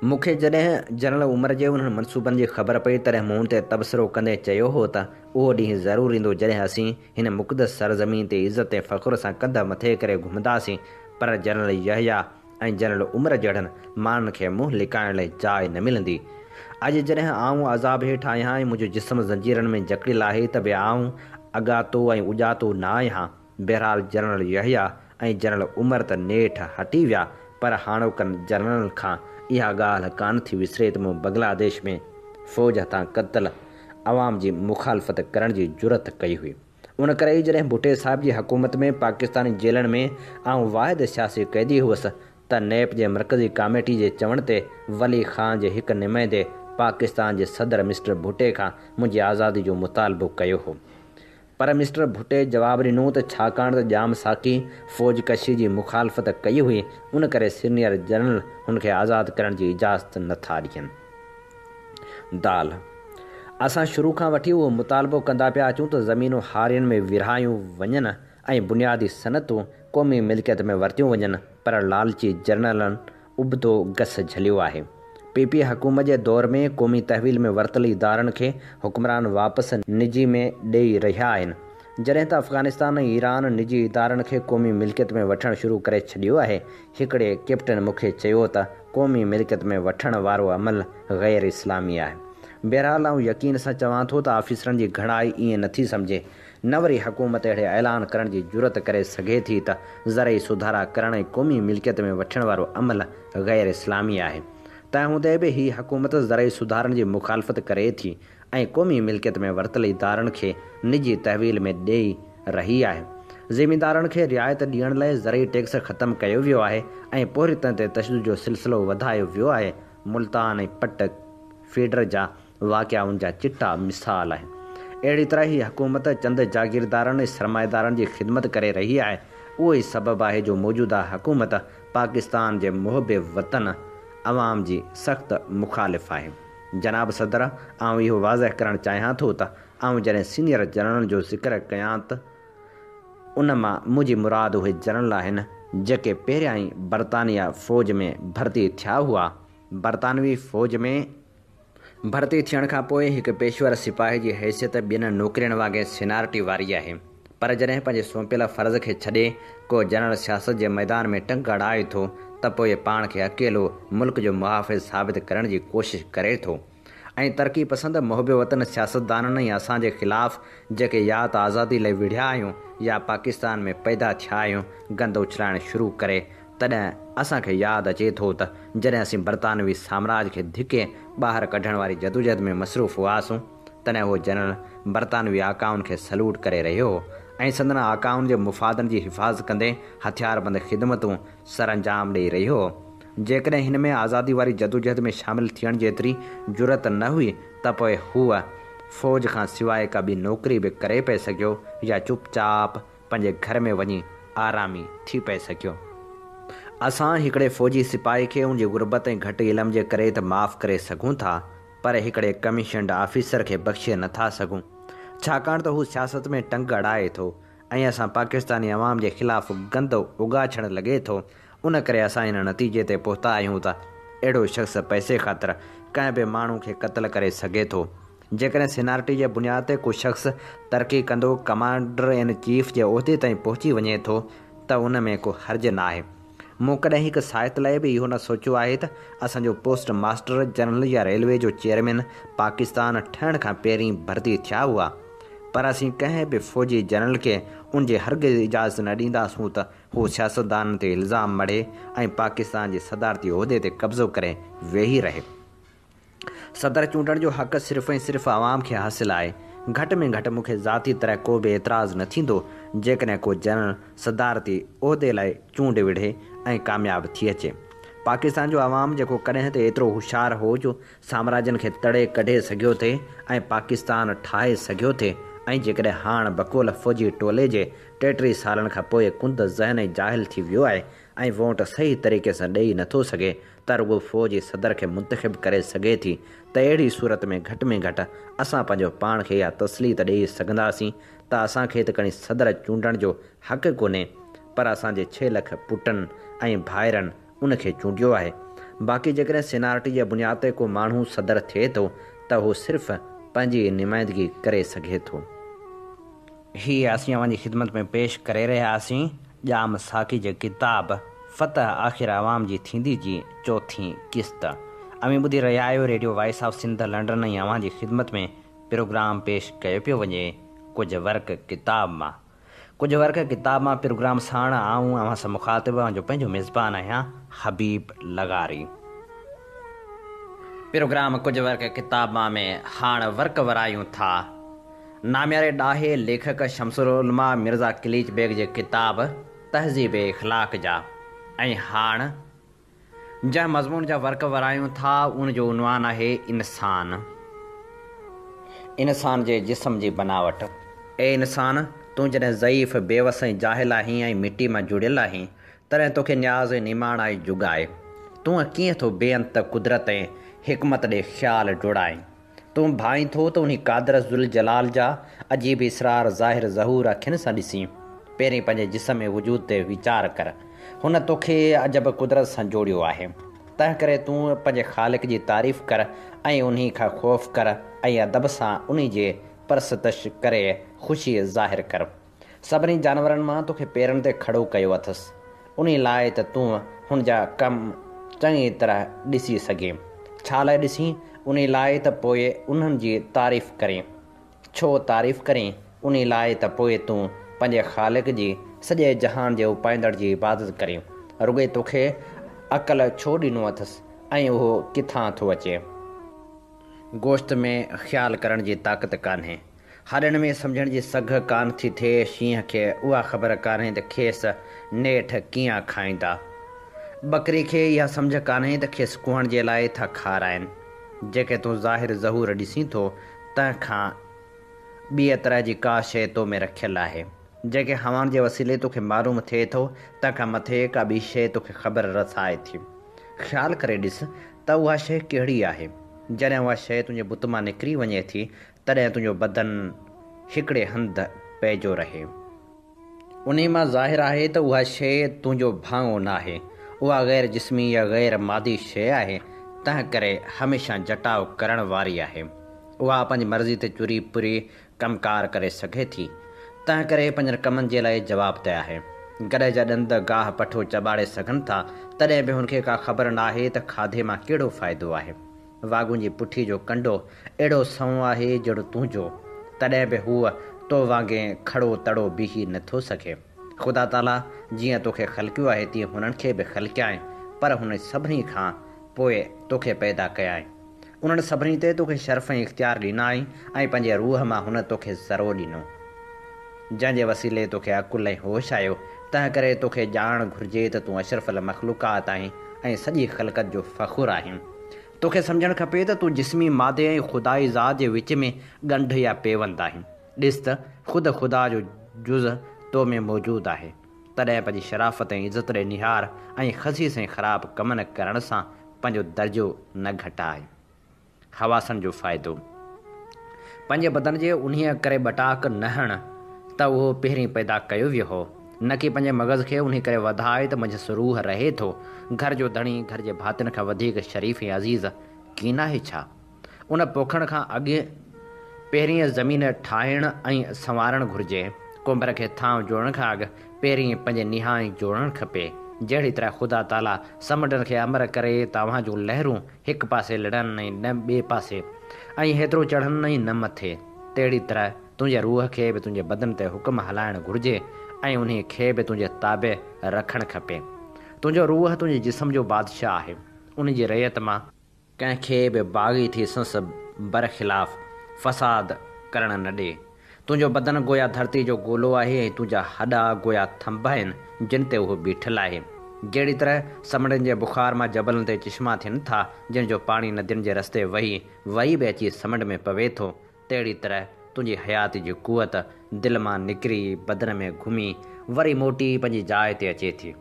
मूंखे जॾहिं जनरल उमर जे उन्हनि मनसूबनि जी ख़बर पई तॾहिं मूं हुन ते तबसरो कंदे चयो हो त उहो ॾींहुं ज़रूरु ईंदो जॾहिं असीं हिन मुक़दस सरज़मीन ते इज़त ऐं फ़ख़ुर सां कंध मथे करे घुमंदासीं, पर जनरल यहया ऐं जनरल उमर जहिड़नि माण्हुनि खे मुंहुं लिकाइण लाइ जाइ न मिलंदी। अॼु जॾहिं आऊं अज़ाब हेठि आहियां ऐं मुंहिंजो जिस्म ज़ंजीरनि में जकड़ियल आहे त बि आऊं अॻातो ऐं उॼातो न आहियां। बहरहाल जनरल यहया ऐं जनरल उमर त नेठि हटी विया, पर हाणोकनि जनरल खां इहा ॻाल्हि कान थी विसरे त मूं बांग्लादेश में फ़ौज हथां क़त्ल अवाम जी मुखालफ़त करण जी जुरत कई हुई। उन करे ई जॾहिं भुटे साहिब जी हुकूमत में पाकिस्तानी जेलनि में आऊं वाहिद सियासी क़ैदी हुअसि त नेप जे मरकज़ी कमेटी जे चवण ते वली ख़ान जे हिकु नुमाइंदे पाकिस्तान जे सदर मिस्टर भुट्टे खां मुंहिंजी आज़ादी जो मुतालबो कयो हो, पर मिस्टर भुट्टे जवाबु ॾिनो त छाकाणि त जाम साकी फ़ौज कशी जी मुखालफ़त कई हुई, उन करे सीनियर जनरल हुनखे आज़ादु करण जी इजाज़त नथा ॾियनि। दाल असां शुरू खां वठी उहो मुतालबो कंदा पिया अचूं त ज़मीनूं हारियुनि में विरहायूं वञनि ऐं बुनियादी सनतूं क़ौमी मिल्कियत में वरितियूं वञनि, पर लालची जनरलनि उबतो गस झलियो आहे। पीपी हुकूमत जे दौर में क़ौमी तहवील में वरितल इदारनि खे हुक्मरान वापसि निजी में ॾेई रहिया आहिनि, जॾहिं त अफ़गानिस्तान ऐं ईरान निजी इदारनि खे क़ौमी मिल्कियत में वठणु शुरू करे छॾियो आहे। हिकिड़े कैप्टन मूंखे चयो त क़ौमी मिल्कियत में वठण वारो अमल ग़ैर इस्लामी आहे। बहरहाल आउं यकीन सां चवां थो त ऑफिसरनि जी घणाई ईअं नथी सम्झे, न वरी हुकूमत अहिड़े ऐलान करण जी जुरत करे सघे थी त ज़रई सुधारा करण ऐं क़ौमी मिल्कियत में वठण वारो अमल ग़ैर इस्लामी आहे। तंहिं हूंदे बि हीअ हुकूमत ज़रई सुधारनि जी मुखालफ़त करे थी ऐं क़ौमी मिल्कियत में वरितल इदारनि खे निजी तहवील में ॾेई रही आहे। ज़मींदारनि खे रिआयत ॾियण लाइ ज़रई टैक्स ख़तमु कयो वियो आहे ऐं पोरितनि ते तशदुद जो सिलसिलो वधायो वियो आहे। मुल्तान ऐं पट फीडर जा वाक़िया उन जा चिटा मिसाल आहिनि। अहिड़ी तरह ही हुकूमत चंद जागीरदारनि ऐं सरमाएदारनि जी ख़िदमत करे रही आहे। उहो ई सबबु आहे जो मौजूदा हुकूमत पाकिस्तान जे मुहबे वतन अवाम जी सख़्तु मुखालिफ़ आहे। जनाब सदर, आउं इहो वाज़ह करणु चाहियां थो त आउं जॾहिं सीनियर जनरल जो ज़िक्र कयां त उन मां मुंहिंजी मुराद उहे जनरल आहिनि जेके पहिरियां ई बरतानिया फ़ौज में भर्ती थिया हुआ। बरतानवी फ़ौज में भर्ती थियण खां पोइ हिकु पेशवर सिपाही जी हैसियत ॿियनि नौकिरियुनि वांगुरु सीनियरिटी वारी आहे, पर जॾहिं पंहिंजे सौंपियल फ़र्ज़ खे छॾे को जनरल सियासत जे मैदान में टंग अड़ाए थो त पोइ पाण खे अकेलो मुल्क जो मुहाफ़िज़ साबित करण जी कोशिशि करे थो ऐं तरक़ी पसंदि मुहबे वतन सियासतदाननि ऐं असांजे ख़िलाफ़ु जेके या त आज़ादी लाइ विढ़िया आहियूं या पाकिस्तान में पैदा थिया आहियूं गंद उछलाइणु शुरू करे, तॾहिं असांखे यादि अचे थो त जॾहिं असीं बरतानवी साम्राज खे धिके ॿाहिरि कढण वारी जदोजहद में मसरूफ़ हुआसीं, तॾहिं उहो जनरल बरतानवी आकाउनि खे सल्यूट करे रहियो हो ऐं संदन आकाउनि जे मुफ़ादनि जी हिफ़ाज़त कंदे हथियारबंद ख़िदमतूं सरअंजाम ॾेई रहियो हो। जेकॾहिं हिन में आज़ादी वारी जदोजहद में शामिलु थियण जेतिरी जुरत न हुई त पोइ हूअ फ़ौज खां सवाइ का ॿी नौकिरी बि करे पए सघियो या चुपचाप पंहिंजे घर में वञी आरामी थी पए सघियो। असां हिकिड़े फ़ौजी सिपाही खे उनजी गुरबत ऐं घटि इल्म जे करे त माफ़ करे सघूं था, पर हिकिड़े कमीशनड ऑफिसर खे बख़्शे नथा सघूं, छाकाणि त हू सियासत में टंग अड़ाए थो ऐं असां पाकिस्तानी अवाम जे ख़िलाफ़ु गंद उगाछणु लॻे थो। उन करे असां हिन नतीजे ते पहुता आहियूं त अहिड़ो शख़्स पैसे ख़ातिर कंहिं बि माण्हू खे क़त्ल करे सघे थो। जेकॾहिं सीनियरिटी जे बुनियाद ते को शख़्स तरक़ी कंदो कमांडर इन चीफ जे उहिदे ताईं पहुची वञे थो त उन में को हर्ज न आहे। मूं कॾहिं हिकु साहित लाइ बि इहो न सोचियो आहे त असांजो पोस्ट मास्टर जनरल या रेलवे जो चेयरमैन पाकिस्तान ठहण खां पहिरीं भर्ती थिया हुआ, पर असीं कंहिं बि फ़ौजी जनरल खे उनजे हरगिज़ इजाज़त न ॾींदासूं त हू सियासतदाननि ते इल्ज़ाम मढ़े ऐं पाकिस्तान जे सदारती उहिदे ते कब्ज़ो करे वेही रहे। सदर चूंडण जो हक़ सिर्फ़ु ऐं सिर्फ़ु आवाम खे हासिलु आहे। घटि में घटि मूंखे ज़ाती तरह को बि एतिराज़ु न थींदो जेकॾहिं को जनरल सदारती उहिदे लाइ चूंड विढ़े ऐं कामयाबु थी अचे। पाकिस्तान जो आवाम जेको कॾहिं त एतिरो होशियारु हो जो साम्राज्यनि खे तड़े कढे सघियो थे ऐं पाकिस्तान ठाहे सघियो थे, ऐं जेकॾहिं हाणे बकोल फ़ौजी टोले जे 33 सालनि खां पोइ कुंद ज़हन ऐं जाहिल थी वियो आहे ऐं वोट सही तरीक़े सां ॾेई नथो सघे त रुॻो फ़ौजी सदर खे मुंतख़िब करे सघे थी, त अहिड़ी सूरत में घटि असां पंहिंजो पाण खे इहा तसलीत ॾेई सघंदासीं त असांखे त खणी सदर चूंडण जो हक़ु कोन्हे, पर असांजे 6 लख पुटनि ऐं भाइरनि उनखे चूंडियो आहे। बाक़ी जेकॾहिं सीनियरिटी जे बुनियाद ते को माण्हू सदर थिए थो त उहो सिर्फ़ु पंहिंजी नुमाइंदगी करे सघे थो। हीअ असीं अव्हांजी ख़िदमत में पेश करे रहियासीं ॼाम साकी जे किताब फ़तह आख़िर आवाम जी थींदी जी 4थी क़िस्त। अमी ॿुधी रहिया आहियो radio voice of Sindh London ऐं अव्हांजी ख़िदमत में प्रोग्राम पेश कयो पियो वञे कुझु वर्क किताब मां। कुझु वर्क किताब मां प्रोग्राम साण आऊं अव्हां सां मुखातिब जो पंहिंजो मेज़बान आहियां हबीब लगारी। प्रोग्राम कुझु वर्क किताब मां में हाणे वर्क वरायूं था नामियारे ॾाहे लेखक शमसुल उलमा मिर्ज़ा किलीच बेग जे किताब तहज़ीब इख़लाक़ जा, ऐं हाणे जंहिं मज़मून जा वर्क वरायूं था उन जो उनवान आहे इंसान जे जिस्म जी बनावट। ए इंसान, तूं जॾहिं ज़ईफ़, बेवस ऐं जाहिल आहीं ऐं मिटी मां जुड़ियल आहीं, तॾहिं तोखे न्याज़ निमाण ऐं जुगाए। तूं कीअं थो बेअंत कुदरत ऐं हिकमत ॾे ख़्याल डोड़ाएं। तूं भाई थो त उन क़ादिर ज़ुल जलाल जा अजीब इसरार ज़ाहिर ज़हूर अखियुनि सां ॾिसी। पहिरीं पंहिंजे जिस्म में वजूद ते वीचार कर। हुन तोखे अजब कुदरत सां जोड़ियो आहे। तंहिं करे तूं पंहिंजे ख़ालिक जी तारीफ़ कर ऐं उन खां ख़ौफ़ कर ऐं अदब सां उन जे परस्तश करे ख़ुशी ज़ाहिर कर। सभिनी जानवरनि मां तोखे पेरनि ते खड़ो कयो अथसि, उन लाइ त तूं हुन जा कम चङी तरह ॾिसी सघे। छा लाइ ॾिसी? उन लाइ त पोइ उन्हनि जी तारीफ़ करें। छो तारीफ़ करें? उन लाइ त पोइ तूं पंहिंजे ख़ालिक जी सॼे जहान जे उपाईंदड़ जी इबादत करें। रुॻे तोखे अक़ल छो ॾिनो अथसि ऐं उहो किथां थो अचे? गोश्त में ख़्यालु करण जी ताक़त कान्हे, हॾनि में सम्झण जी सघ कान थी थिए। शींहं खे उहा ख़बर कान्हे त खेसि नेठि कीअं खाईंदा। बकरी खे इहा सम्झ कान्हे त खेसि कुहण जे लाइ था खाराइनि। जेके तूं ज़ाहिर ज़हूर ॾिसी थो, तंहिंखां ॿिए तरह जी का शइ तो में रखियलु आहे। जेके हवाउनि जे वसीले तोखे मालूम थिए थो, तंहिंखां मथे का ॿी शइ तोखे ख़बर रसाए थी। ख़्यालु करे ॾिस त उहा शइ कहिड़ी आहे। जॾहिं उहा शइ तुंहिंजे बुत मां निकिरी वञे थी, तॾहिं तुंहिंजो बदन हिकिड़े हंधि पइजो रहे। उन मां ज़ाहिर आहे त उहा शइ तुंहिंजो भाङो न आहे। उहा गैर जिस्मी या गैर मादी शइ आहे, तंहिं करे हमेशह जटाव करण वारी आहे। उहा पंहिंजी मर्ज़ी ते चुरी पुरी कमकार करे सघे थी, तंहिं करे पंहिंजनि कमनि जे लाइ जवाबदेह आहे। गॾे जा ॾंद गाह पठो चॿाड़े सघनि था, तॾहिं बि हुनखे का ख़बर न आहे त खाधे मां कहिड़ो फ़ाइदो आहे। वाॻुनि जी पुठी जो कंडो अहिड़ो सवो आहे जहिड़ो तुंहिंजो, तॾहिं बि हूअ तो वांगुरु खड़ो तड़ो बीही नथो सघे। ख़ुदा ताला जीअं तोखे ख़लकियो आहे तीअं हुननि खे बि ख़लकियाईं, पर हुन सभिनी खां पोइ तोखे पैदा कयाईं। उन्हनि सभिनी ते तोखे शर्फ़ ऐं इख़्तियार ॾिनाई ऐं पंहिंजे रूह मां हुन तोखे ज़रो ॾिनो, जंहिंजे वसीले तोखे अकुल ऐं होश आयो। तंहिं करे तोखे ॼाणणु घुरिजे त तूं अशरफुल मख़लूक़ात आहीं ऐं सॼी ख़लक़त जो फ़ख़ुरु आहीं। तोखे सम्झणु खपे त तूं जिस्मी मादे ऐं ख़ुदाई ज़ात जे विच में ॻंढ या पेवंद आहीं। ॾिस त ख़ुदा जो जुज़ तो में मौजूदु आहे, तॾहिं पंहिंजी शराफ़त ऐं इज़त ॾे निहार ऐं ख़सीस ऐं ख़राबु कमनि करण सां पंहिंजो दर्जो न घटाए। हवासनि जो फ़ाइदो। पंहिंजे बदन जे उन्हीअ करे बटाक न हण त उहो पहिरीं पैदा कयो वियो हो, न कि पंहिंजे मग़ज़ खे उन करे वधाए त मुंहिंजो सुरूह रहे थो। घर जो धणी घर जे भातियुनि खां वधीक शरीफ़ ऐं अज़ीज़ कीन आहे छा? उन पोखण खां अॻु पहिरीं ज़मीन ठाहिणु ऐं संवारणु घुरिजे। कुंभर खे थांव जोड़ण खां अॻु पहिरीं पंहिंजे निहाई जोड़णु खपे। जहिड़ी तरह ख़ुदा ताला समुंडनि खे अमर करे तव्हां जूं लहरूं हिकु पासे लड़नि ऐं न ॿिए पासे, ऐं हेतिरो चढ़नि ऐं न मथे, तहिड़ी तरह तुंहिंजे रूह खे बि तुंहिंजे बदन ते हुकुम हलाइणु घुरिजे ऐं उन खे बि तुंहिंजे ताबे रखणु खपे। तुंहिंजो रूह तुंहिंजे जिस्म जो बादशाह आहे। उन जी रयत मां कंहिंखे बि बाग़ी थी संस बरख़िलाफ़ फ़साद करणु न ॾे। तुंहिंजो बदन गोया धरती जो गोलो आहे ऐं तुंहिंजा हॾा गोया थंभ आहिनि जिन ते उहो बीठल आहे। जहिड़ी तरह समुंडनि जे बुख़ार मां जबलनि ते चश्मा थियनि था, जिन जो पाणी नदियुनि जे रस्ते वही बि अची समुंड में पवे थो, तहिड़ी तरह तुंहिंजी हयात जी कुवत दिलि मां निकिरी बदन में घुमी वरी मोटी पंहिंजी जाइ ते अचे थी।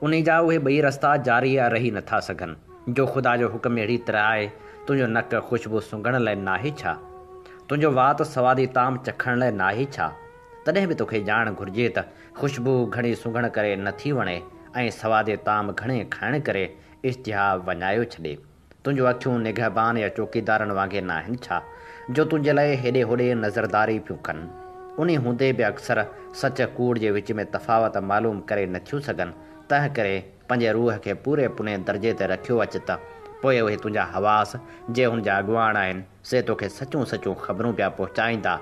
उन जा उहे ॿई रस्ता जारी रही नथा सघनि। जो ख़ुदा जो हुकुम अहिड़ी तरह आहे। तुंहिंजो नक ख़ुशबू सुंघण लाइ नाहे छा? तुंहिंजो वात सवादी ताम चखण लाइ नाहे छा? तॾहिं बि तोखे ॼाण घुरिजे त ख़ुशबू घणी सुंघण करे नथी वणे ऐं सवादे ताम घणे खाइण करे इश्तिहा वञायो छॾे। तुंहिंजूं अखियूं निगहबान या चौकीदारनि वांगुरु न आहिनि छा, जो तुंहिंजे लाइ हेॾे होॾे नज़रदारी पियूं कनि? उन हूंदे बि अक्सर सच कूड़ जे विच में तफ़ावत मालूम करे नथियूं सघनि। तंहिं करे पंहिंजे रूह खे पूरे पुने दर्जे ते रखियो अच त पोइ उहे तुंहिंजा हवास जे हुन जा अॻुवाण आहिनि से तोखे सचूं सचूं ख़बरूं पिया पहुचाईंदा।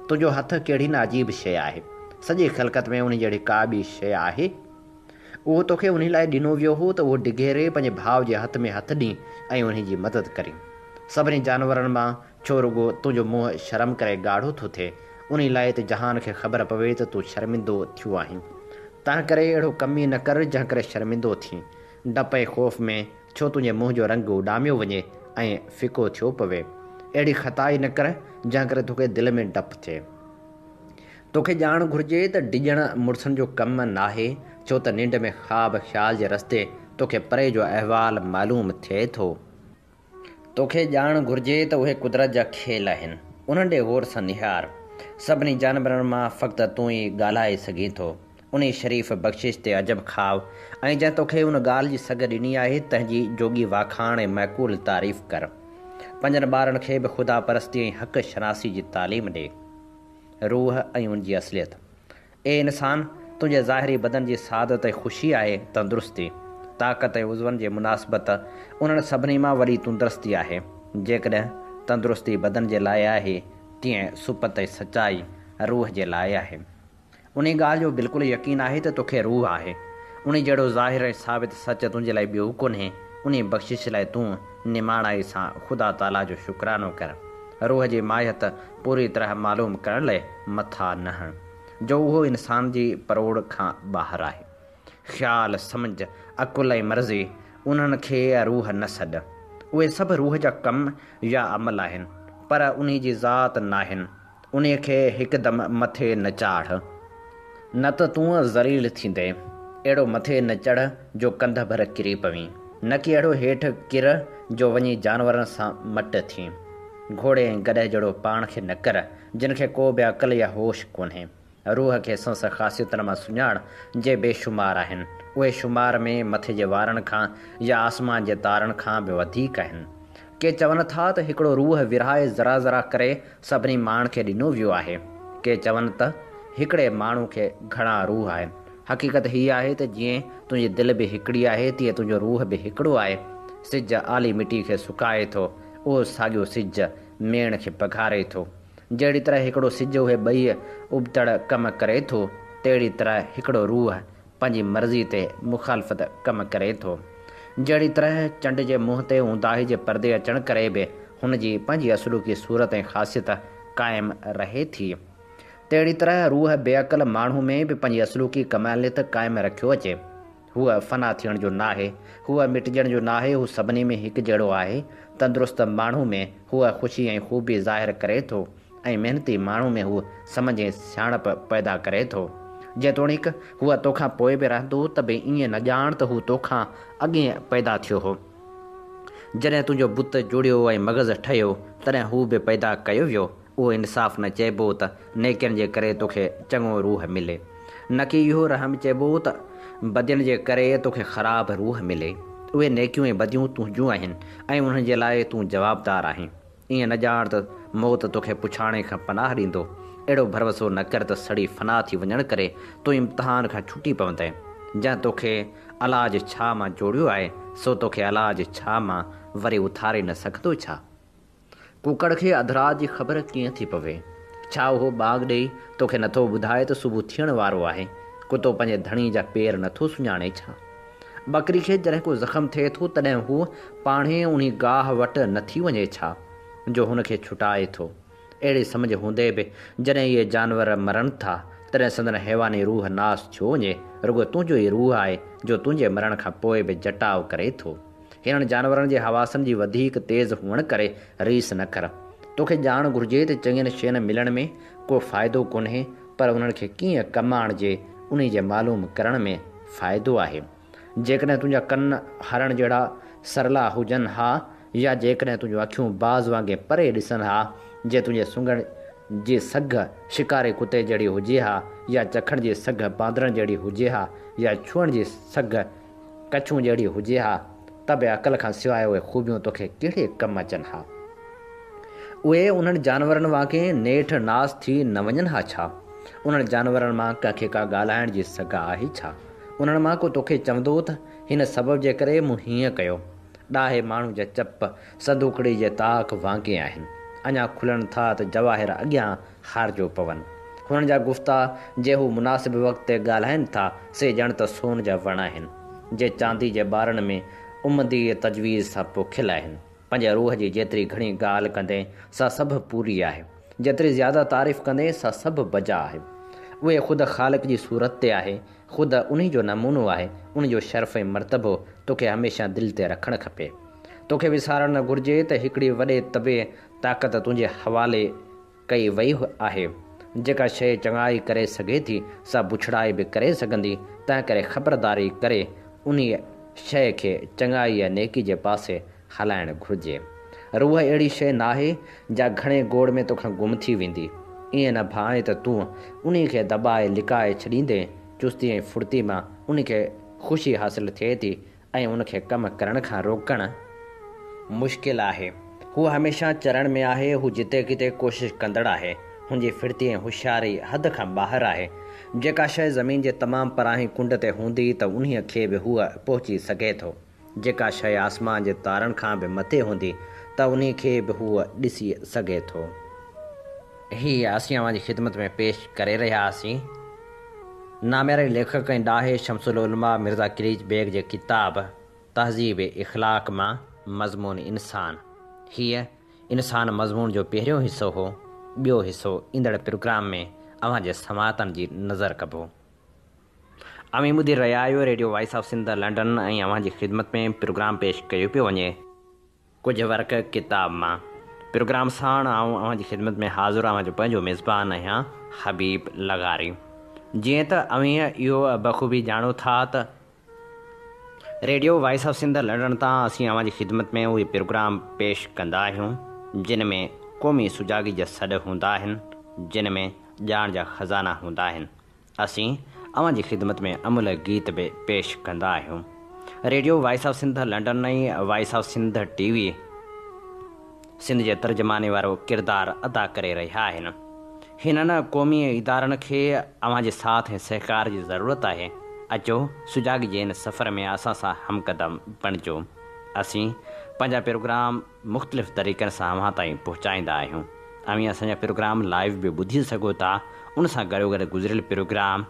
तुंहिंजो हथु कहिड़ी न अजीब शइ आहे। सॼी ख़लक़त में उन जहिड़ी का बि शइ आहे? उहो तोखे उन लाइ ॾिनो वियो हो त उहो डिघेरे पंहिंजे भाउ जे हथ में हथु ॾी ऐं उन जी मदद करी। सभिनी जानवरनि मां छो रुॻो तुंहिंजो मुंहुं शर्म करे ॻाढ़ो थो थिए? उन लाइ त जहान खे ख़बर पवे त तूं शर्मिंदो थियो आहीं। तंहिं करे अहिड़ो कम ई न कर जंहिं करे शर्मिंदो थी। डप ऐं ख़ौफ़ में छो तुंहिंजे मुंहं जो रंग उॾामियो वञे ऐं फिको थियो पवे। अहिड़ी ख़ताई न कर जंहिं करे तोखे दिलि में डपु थिए। तोखे ॼाण घुरिजे त डिॼण मुड़ुसनि जो कमु नाहे, छो त निंड में ख़्वाब ख़्याल जे रस्ते तोखे परे जो अहवाल मालूम थिए थो। तोखे ॼाण घुरिजे त उहे कुदरत जा खेल आहिनि, उन्हनि ॾे गौर सां निहार। सभिनी जानवरनि मां फ़क़्ति तूं ई ॻाल्हाए सघीं थो। उन शरीफ़ बख़्शिश ते अजब खाव ऐं जंहिं तोखे उन ॻाल्हि जी सघ ॾिनी आहे तंहिंजी जोगी वाखाण ऐं मैक़ूल तारीफ़ कर। पंजनि ॿारनि खे बि ख़ुदा परस्ती ऐं हक़ शनासी जी तालीम ॾे। रूह ऐं उनजी असलियत। ए इंसान, तुंहिंजे ज़ाहिरी बदन जी सादत ऐं ख़ुशी आहे तंदुरुस्ती, ताक़त ऐं उज़वनि जे मुनासिबत उन्हनि सभिनी मां वॾी तंदुरुस्ती आहे। जेकॾहिं तंदुरुस्ती बदन जे लाइ आहे, तीअं सुपत ऐं सचाई रूह जे लाइ आहे। उन ॻाल्हि जो बिल्कुलु यकीन आहे त तोखे रूह आहे। उन जहिड़ो ज़ाहिर ऐं साबित सच तुंहिंजे लाइ ॿियो कोन्हे। उन बख़्शिश लाइ तूं निमाणाई सां ख़ुदा ताला जो शुक्रानो कर। रूह जी माहियत पूरी तरह मालूम करण लाइ मथा न हण, जो उहो इंसान जी परोड़ खां ॿाहिरि आहे। ख़्याल, सम्झ, अकुल ऐं मर्ज़ी, उन्हनि खे रूह न सॾ। उहे सभु रूह जा कम या अमल आहिनि, पर उन जी ज़ात नाहिनि। उन खे हिकदमि मथे न चाढ़, न त तूं ज़लील थींदे। अहिड़ो मथे न चढ़ जो कंध भर किरी पवीं, न कि अहिड़ो हेठि किर जो वञी जानवरनि सां मट थी। घोड़े ऐं गॾे जहिड़ो पाण खे न कर, जिन खे को बि अक़ल या होश कोन्हे। रूह खे संस ख़ासियतुनि मां सुञाण जे बेशुमार आहिनि। उहे शुमार में मथे जे वारनि खां या आसमान जे तारनि खां बि वधीक आहिनि। के चवनि था त हिकिड़ो रूह विरहाए ज़रा ज़रा करे सभिनी माण्हुनि खे ॾिनो वियो आहे। के चवनि त हिकिड़े माण्हू खे घणा रूह आहिनि। हक़ीक़त हीअ आहे त जीअं तुंहिंजी दिलि बि हिकिड़ी आहे, तीअं तुंहिंजो रूह बि हिकिड़ो आहे। सिज आली मिटी खे सुकाए थो, उहो साॻियो सिज मेण खे पघारे थो। जहिड़ी तरह हिकिड़ो सिज उहे ॿई उबतड़ कमु करे थो, तहिड़ी तरह हिकिड़ो रूह पंहिंजी मर्ज़ी ते मुखालफ़त कमु करे थो। जहिड़ी तरह चंड जे मुंहं ते ऊंदाही जे परदे अचण करे बि हुनजी पंहिंजी असलूकी सूरत ऐं ख़ासियत क़ाइमु रहे थी, तहिड़ी तरह रूह बेअक़ल माण्हू में बि पंहिंजी असलूकी कमालियत क़ाइमु रखियो अचे। हूअ फ़ना थियण जो नाहे, हूअ मिटजण जो नाहे, हू सभिनी में हिकु जहिड़ो आहे। तंदुरुस्त माण्हू में हूअ ख़ुशी ऐं ख़ूबी ज़ाहिर करे थो ऐं महिनती माण्हू में हू सम्झ ऐं सियाणप पैदा करे थो। जेतोणीकि हूअ तोखां पोइ बि रहंदो त बि ईअं न ॼाण त हू तोखां अॻे पैदा थियो हो। जॾहिं तुंहिंजो बुत जुड़ियो ऐं मग़ज़ ठहियो, तॾहिं हू बि पैदा कयो वियो। उहो इंसाफ़ न चइबो त नेकियुनि जे करे तोखे चङो रूह मिले, न कि इहो रहम चइबो त बदियुनि जे करे तोखे ख़राबु रूह मिले। उहे नेकियूं ऐं बदियूं तुंहिंजूं आहिनि ऐं उन्हनि जे लाइ तूं जवाबदार आहीं। ईअं न ॼाण त मौत तोखे पुछाणे खां पनाह ॾींदो। अहिड़ो भरवसो न कर त सड़ी फना थी वञण करे तूं इम्तिहान खां छुटी पवंदे। जंहिं तोखे अलाज छा मां जोड़ियो आहे, सो तोखे अलाज छा मां वरी उथारे न सघंदो छा? कुकड़ खे अधु राति जी ख़बर कीअं थी पवे? छा उहो बाग ॾेई तोखे नथो ॿुधाए त सुबुह थियण वारो आहे? कुतो पंहिंजे धणी जा पेर नथो सुञाणे छा? बकरी खे जॾहिं को ज़ख़्म थिए थो तॾहिं हू पाणे उन गाह वटि नथी वञे छा जो हुनखे छुटाए थो? अहिड़ी सम्झ हूंदे बि जॾहिं इहे जानवर मरनि था तॾहिं संदनि हैवानी रूह नास छो वञे? रुॻो तुंहिंजो ई रूह आहे जो तुंहिंजे मरण खां पोइ बि जटाव करे थो। हिननि जानवरनि जे हवासनि जी वधीक तेज़ हुअण करे रीस न कर। तोखे ॼाण घुरिजे त चङियुनि शयुनि मिलण में को फ़ाइदो कोन्हे, पर उन्हनि खे कीअं कमु आणिजे उन जे मालूम करण में फ़ाइदो आहे। जेकॾहिं तुंहिंजा कन हरण जहिड़ा सरला हुजनि हा, या जेकॾहिं तुंहिंजूं अखियूं बाज़ वांगुरु परे ॾिसनि हा, जे तुंहिंजे सुंघण जी सघ शिकारी कुते जहिड़ी हुजे हा, या चखण जी सघ बांदरनि जहिड़ी हुजे हा, या छुअण जी सघ कछुनि जहिड़ी हुजे हा, त बि अक़ल खां सवाइ उहे ख़ूबियूं तोखे कहिड़े कमु अचनि हा? उहे उन्हनि जानवरनि वांगुरु नेठि नास थी न वञनि हा छा? उन्हनि जानवरनि मां कंहिंखे का ॻाल्हाइण जी सघ आहे छा? उन्हनि मां को तोखे चवंदो त हिन सबब जे करे मूं हीअं कयो? ॾाहे माण्हू जा चप संदूकड़ी जे ताक वांगुरु आहिनि, अञा खुलनि था त जवाहिर अॻियां हारजो पवनि। हुननि जा गुफ़्ता जे हू मुनासिब वक़्त ते ॻाल्हाइनि था, से ॼण त सोन जा वण आहिनि, जे चांदी जे ॿारनि में उमदी तजवीज़ सां पोखियल आहिनि। पंहिंजे रूह जी जेतिरी घणी ॻाल्हि कंदे सा सभु पूरी आहे, जेतिरी ज़्यादा तारीफ़ कंदे सा सभु बजा आहे। उहे ख़ुदि ख़ालिक जी सूरत ते आहे, ख़ुदि उन्ही जो नमूनो आहे। उन जो शर्फ़ ऐं मर्तबो तोखे हमेशह दिलि ते रखणु खपे। तोखे विसारणु न घुरिजे त हिकिड़ी वॾे तबे ताक़त तुंहिंजे हवाले कई वई आहे। जेका शइ चङाई करे सघे थी सा बुछड़ाई बि करे सघंदी। तंहिं करे ख़बरदारी करे उन शइ खे चङाई या नेकी जे पासे हलाइणु घुरिजे। रूह अहिड़ी शइ नाहे जा घणे गोड़ में तोखां गुम थी वेंदी। ईअं न भाए त तूं उन खे दॿाए लिकाए छॾींदे चुस्ती ऐं फुर्ती मां उन खे ख़ुशी हासिलु थिए थी ऐं उनखे कमु करण खां रोकणु मुश्किल आहे। हू हमेशह चरण में आहे। हू जिते किथे कोशिशि कंदड़ आहे। हुनजी फिरती ऐं होशियारी हद खां ॿाहिरि आहे। जेका शइ ज़मीन जे तमामु पराहीं कुंड ते हूंदी त उन्हीअ खे बि हूअ पहुची सघे थो। जेका शइ आसमान जे तारनि खां बि मथे हूंदी त उन्ही खे बि हूअ ॾिसी सघे थो। हीअ असीं अव्हांजी ख़िदमत में पेश करे रहिया हुआसीं नाम्यारे लेखक ऐं ॾाहे शमसुल उलमा मिर्ज़ा किरीच बेग जे किताब तहज़ीब इख़लाक़ मां मज़मून इंसान। हीअ इंसान मज़मून जो पहिरियों हिसो हो। ॿियो हिसो ईंदड़ प्रोग्राम में अव्हांजे समातनि जी नज़र कबो। अमीं ॿुधी रहिया आहियो radio voice of Sindh London ऐं अव्हांजी ख़िदमत में प्रोग्राम पेश कयो पियो वञे कुझु वर्क किताब मां। प्रोग्राम साण अव्हांजी ख़िदमत में हाज़िर अव्हांजो पंहिंजो मेज़बान आहियां हबीब लगारी। जीअं त अमीं इहो बख़ूबी ॼाणो था त radio voice of Sindh London तां असीं अव्हांजी ख़िदमत में उहे प्रोग्राम पेश कंदा आहियूं जिन में क़ौमी सुजागी जा सॾ हूंदा आहिनि, जिन में ॼाण जा ख़ज़ाना हूंदा आहिनि। असीं अव्हांजी ख़िदमत में अमुल गीत बि पेश कंदा आहियूं। Radio voice of Sindh London ऐं voice of Sindh TV Sindh जे तर्जुमाने वारो किरदारु अदा करे रहिया आहिनि। हिननि क़ौमी इदारनि खे अव्हांजे साथ ऐं सहकार जी ज़रूरत आहे। अचो सुजागी जे हिन सफ़र में असां सां हमक़दम बणिजो। असीं पंहिंजा प्रोग्राम मुख़्तलिफ़ तरीक़नि सां अव्हां ताईं पहुचाईंदा आहियूं। अव्हां असांजा प्रोग्राम लाइव बि ॿुधी सघो था। उन सां गॾो गॾु गुज़िरियल प्रोग्राम